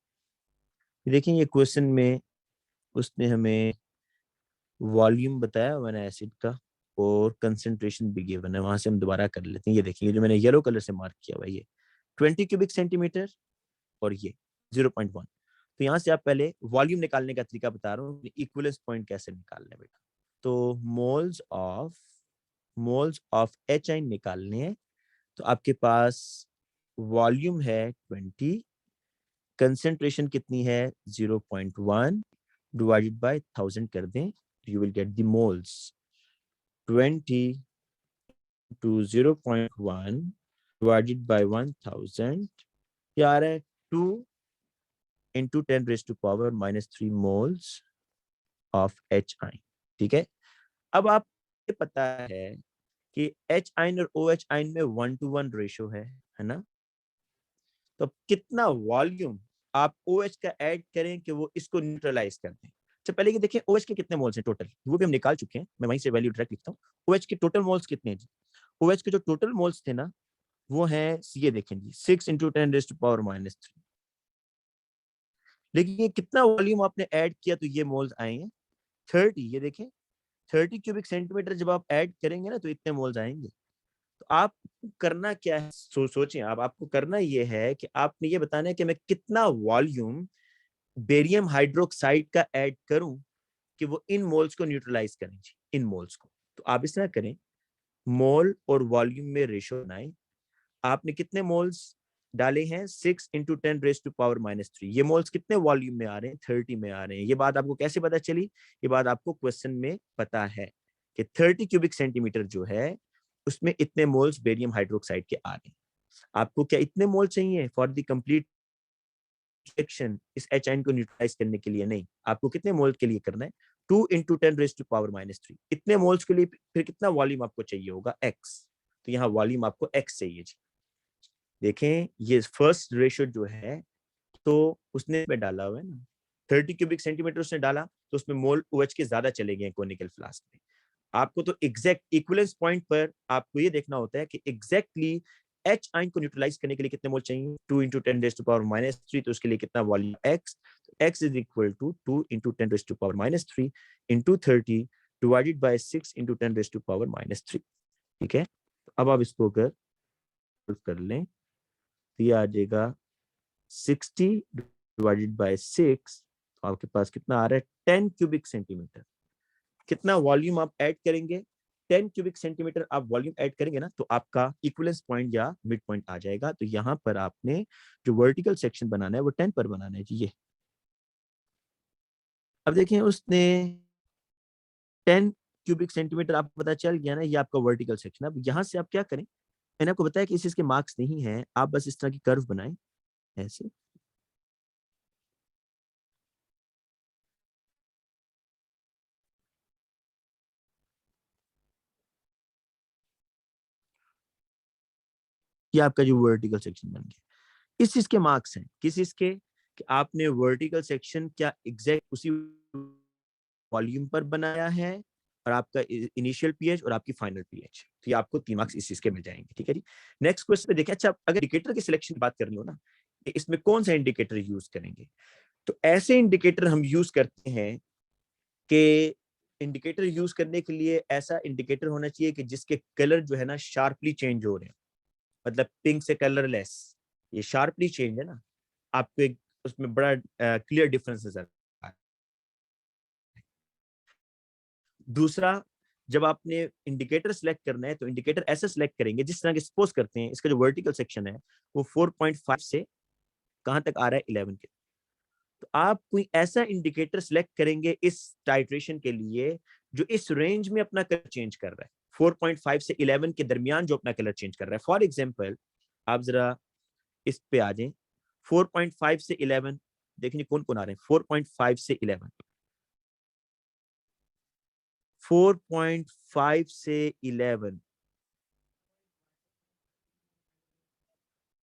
देखें ये क्वेश्चन में उसने हमें वॉल्यूम बताया हुआ है एसिड का, और कंसंट्रेशन भी गिवन है, वहां से हम दोबारा कर लेते हैं। ये देखिए जो मैंने येलो कलर से मार्क किया हुआ है, ये 20 क्यूबिक सेंटीमीटर और ये 0.1। तो यहाँ से आप पहले वॉल्यूम निकालने का तरीका बता रहा हूँ, इक्विवेलेंस पॉइंट कैसे निकालना है बेटा। तो मोल्स ऑफ एच आइन निकालने हैं, तो आपके पास वॉल्यूम है 20, कंसेंट्रेशन कितनी है 0.1, डिवाइडेड बाय 1000 कर दें, you will get the moles. 20 to 0.1 divided by 1000, ये आ रहा है 2 into 10 raised to power minus 3 moles of H आइन, ठीक है। अब आप ये पता है कि H आइन और OH आइन में 1:1 रेशो है ना। तो अब कितना वॉल्यूम आप OH का ऐड करें कि वो इसको न्यूट्रलाइज कर दें। अच्छा पहले ये देखें OH के कितने मोल्स हैं टोटल, वो भी हम निकाल चुके हैं, मैं वहीं से वैल्यू डायरेक्ट लिखता हूँ। OH के टोटल मोल्स कितने हैं जी, OH के जो टोटल मोल्स थे ना वो है, ये देखें जी 6 into 10 raised to power minus 3। लेकिन ये कितना वॉल्यूम आपने ऐड किया तो ये मोल्स आए हैं 30, ये देखें 30 क्यूबिक सेंटीमीटर जब आप ऐड करेंगे ना तो इतने मोल्स आएंगे। तो आप करना क्या है, सोचें आप, आपको करना ये है कि आपने ये बताना है कि मैं कितना वॉल्यूम बेरियम हाइड्रोक्साइड का ऐड करूं कि वो इन मोल्स को न्यूट्रलाइज करें जी, इन मोल्स को। तो आप इस तरह करें, मोल और वॉल्यूम में रेशो बनाएं। आपने कितने मोल्स डाले हैं? 6 × 10⁻³ ये मोल्स कितने वॉल्यूम में आ रहे हैं? 30 में आ रहे हैं। ये बात आपको कैसे पता चली? ये बात आपको क्वेश्चन में पता है कि 30 क्यूबिक सेंटीमीटर जो है उसमें इतने मोल्स बेरियम हाइड्रोक्साइड के आ रहे हैं। आपको क्या इतने मोल चाहिए फॉर द कंप्लीट रिएक्शन इस एच आयन को न्यूट्रलाइज करने के लिए? नहीं, आपको कितने मोल के लिए करना है? 2 × 10⁻³ इतने मोल्स के लिए फिर कितना वॉल्यूम आपको चाहिए होगा? x। तो यहाँ वॉल्यूम आपको x चाहिए जी। देखें ये फर्स्ट रेशियो जो है तो उसने में डाला हुआ है ना, 30 क्यूबिक सेंटीमीटर उसने डाला तो उसमें मोल OH के ज्यादा चले गए कोनिकल फ्लास्क में। आपको तो एग्जैक्ट इक्विवेलेंस पॉइंट पर आपको ये देखना होता है कि एग्जैक्टली H आयन को न्यूट्रलाइज करने के लिए कितने मोल चाहिए? 2 × 10⁻³ तो उसके लिए कितना वॉल्यूम? x। तो x is equal to 2 × 10⁻³ into 30 divided by 6 × 10⁻³ ठीक है। तो अब आप इसको अगर कर लें तो ये आ जाएगा 60 डिवाइडेड बाय 6, तो आपके पास कितना आ रहा है? 10 क्यूबिक सेंटीमीटर। कितना वॉल्यूम आप ऐड करेंगे? 10 क्यूबिक सेंटीमीटर आप वॉल्यूम ऐड करेंगे ना तो आपका इक्विवेलेंस पॉइंट या मिड पॉइंट आ जाएगा। तो यहाँ पर आपने जो वर्टिकल सेक्शन बनाना है वो 10 पर बनाना है जी। ये अब देखें उसने 10 क्यूबिक सेंटीमीटर आपको पता चल गया ना, ये आपका वर्टिकल सेक्शन। अब यहाँ से आप क्या करें, मैंने आपको बताया कि इस चीज के मार्क्स नहीं है, आप बस इस तरह की कर्व बनाएं ऐसे। ये आपका जो वर्टिकल सेक्शन बन गया। इस चीज के मार्क्स हैं, किस चीज के? कि आपने वर्टिकल सेक्शन क्या एग्जैक्ट उसी वॉल्यूम पर बनाया है और आपका इनिशियल पीएच और आपकी फाइनल पीएच। तो ये आपको 3 मार्क्स इस चीज के मिल जाएंगे। ठीक है जी। नेक्स्ट क्वेश्चन पे देखें। अच्छा, अगर इंडिकेटर की सिलेक्शन की बात करनी हो ना, इसमें कौन सा इंडिकेटर यूज करेंगे? तो ऐसे इंडिकेटर हम यूज करते हैं कि इंडिकेटर यूज करने के लिए ऐसा इंडिकेटर होना चाहिए कि जिसके कलर जो है ना शार्पली चेंज हो रहे हैं। मतलब पिंक से कलरलेस, ये शार्पली चेंज है ना, आपको एक उसमें बड़ा क्लियर डिफरेंस नजर आता है। दूसरा, जब आपने इंडिकेटर सेलेक्ट करना है तो इंडिकेटर ऐसा सेलेक्ट करेंगे जिस तरह के सपोज करते हैं इसका जो वर्टिकल सेक्शन है वो 4.5 से कहां तक आ रहा है? 11 के। तो आप कोई ऐसा इंडिकेटर सेलेक्ट करेंगे इस टाइट्रेशन के लिए जो इस रेंज में अपना कलर चेंज कर रहा है, 4.5 से 11 के दरमियान जो अपना कलर चेंज कर रहा है। फॉर एग्जाम्पल आप जरा इस पे आ जाएं, 4.5 से 11 देखिए कौन कौन आ रहे हैं। 4.5 से 11, 4.5 से 11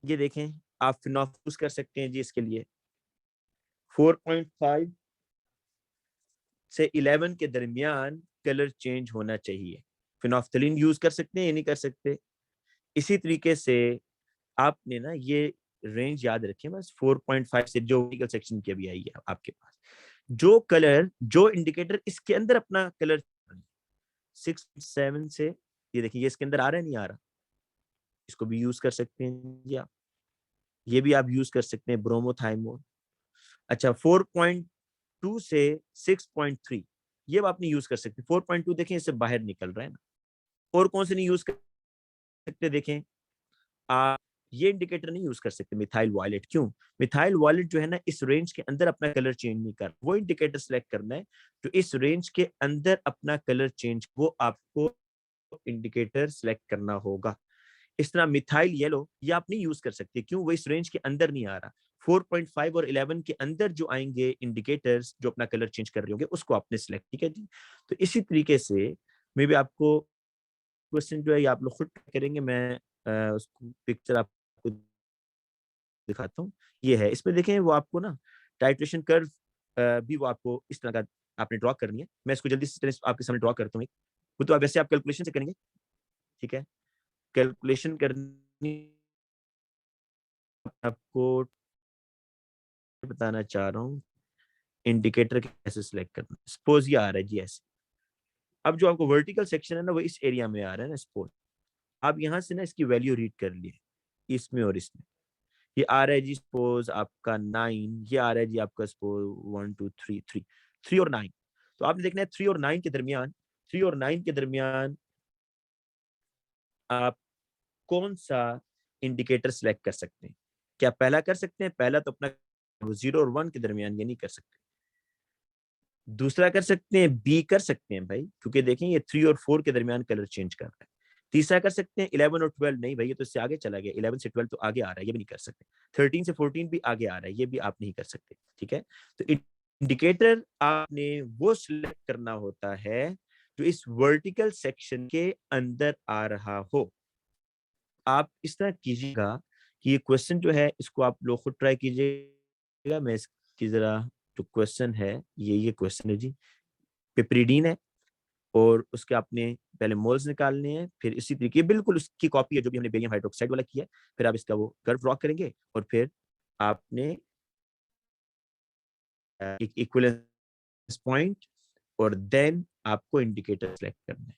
ये देखें, आप फिनॉल यूज कर सकते हैं जी इसके लिए। 4.5 से 11 के दरमियान कलर चेंज होना चाहिए। फिनोफ्थलीन यूज कर सकते हैं या नहीं कर सकते? इसी तरीके से आपने ना ये रेंज याद रखें बस, 4.5 से जो वर्टिकल सेक्शन की अभी आई है आपके पास, जो कलर जो इंडिकेटर इसके अंदर अपना कलर 6.7 से, ये देखिए ये इसके अंदर आ रहा है नहीं आ रहा, इसको भी यूज कर सकते हैं जी आप। ये भी आप यूज कर सकते हैं, ब्रोमोथाइमोल। अच्छा, 4.2 से 6.3 ये आप नहीं यूज कर सकते। 4.2 देखें इससे बाहर निकल रहा है ना। और कौन से नहीं यूज कर सकते? देखें आप ये इंडिकेटर नहीं यूज कर सकते, मिथाइल वायलेट। क्यों? मिथाइल वायलेट जो है ना इस रेंज के अंदर अपना कलर चेंज नहीं कर, वो इंडिकेटर सेलेक्ट करना है जो इस रेंज के अंदर अपना कलर चेंज, वो आपको इंडिकेटर सेलेक्ट करना होगा। इस तरह मिथाइल येलो ये आप नहीं यूज कर सकते। क्यों? वो इस रेंज के अंदर नहीं आ रहा। 4.5 और 11 के अंदर जो आएंगे इंडिकेटर्स जो अपना कलर चेंज कर रहे होंगे उसको आपने सिलेक्ट। ठीक है जी। तो इसी तरीके से मे बी आपको क्वेश्चन जो है ये आप लोग खुद करेंगे, मैं उसको पिक्चर आपको दिखाता हूँ। ये है, इसमें देखें वो आपको ना टाइट्रेशन कर्व भी वो आपको इस तरह का आपने ड्रॉ करनी है। मैं इसको जल्दी से आपके सामने ड्रॉ करता हूँ। वो तो आप वैसे आप कैलकुलेशन से करेंगे। ठीक है, कैलकुलेशन करनी आपको बताना चाह रहा हूँ इंडिकेटर कैसे सिलेक्ट करना। सपोज ये आ रहा है जी ऐसे। अब जो आपको वर्टिकल सेक्शन है ना वो इस एरिया में आ रहा है ना। सपोज आप यहाँ से ना इसकी वैल्यू रीड कर लिए, इसमें और इसमें। ये आ रहा है जी सपोज आपका 9, ये आ रहा है जी आपका सपोज 1 2 3 3 3 और 9। तो आपने देखना है 3 और 9 के दरमियान, 3 और 9 के दरमियान आप कौन सा इंडिकेटर सिलेक्ट कर सकते हैं? क्या पहला कर सकते हैं? पहला तो अपना 0 और 1 के दरमियान ये नहीं कर सकते। दूसरा कर सकते हैं, बी कर सकते हैं भाई, क्योंकि देखें ये 3 और 4 के दरमियान कलर चेंज कर रहा है। तीसरा कर सकते हैं 11 और 12, नहीं भाई ये तो इससे आगे चला गया, 11 से 12 तो आगे आ रहा है, ये भी नहीं कर सकते। 13 से 14 भी आगे आ रहा है, ये भी आप नहीं कर सकते। ठीक है, तो इंडिकेटर आपने वो सिलेक्ट करना होता है जो इस वर्टिकल सेक्शन के अंदर आ रहा हो। आप इस तरह कीजिएगा कि ये क्वेश्चन जो है इसको आप लोग खुद ट्राई कीजिएगा। मैं इसकी जरा जो क्वेश्चन है, ये क्वेश्चन है जी, पिपरीडीन है और उसके आपने पहले मोल्स निकालने हैं, फिर इसी तरीके बिल्कुल उसकी कॉपी है जो भी हमने बेरियम हाइड्रोक्साइड वाला किया है। फिर आप इसका वो कर्व ड्रॉ करेंगे और फिर आपने एक इक्विवेलेंस पॉइंट और देन आपको इंडिकेटर सेलेक्ट करना है।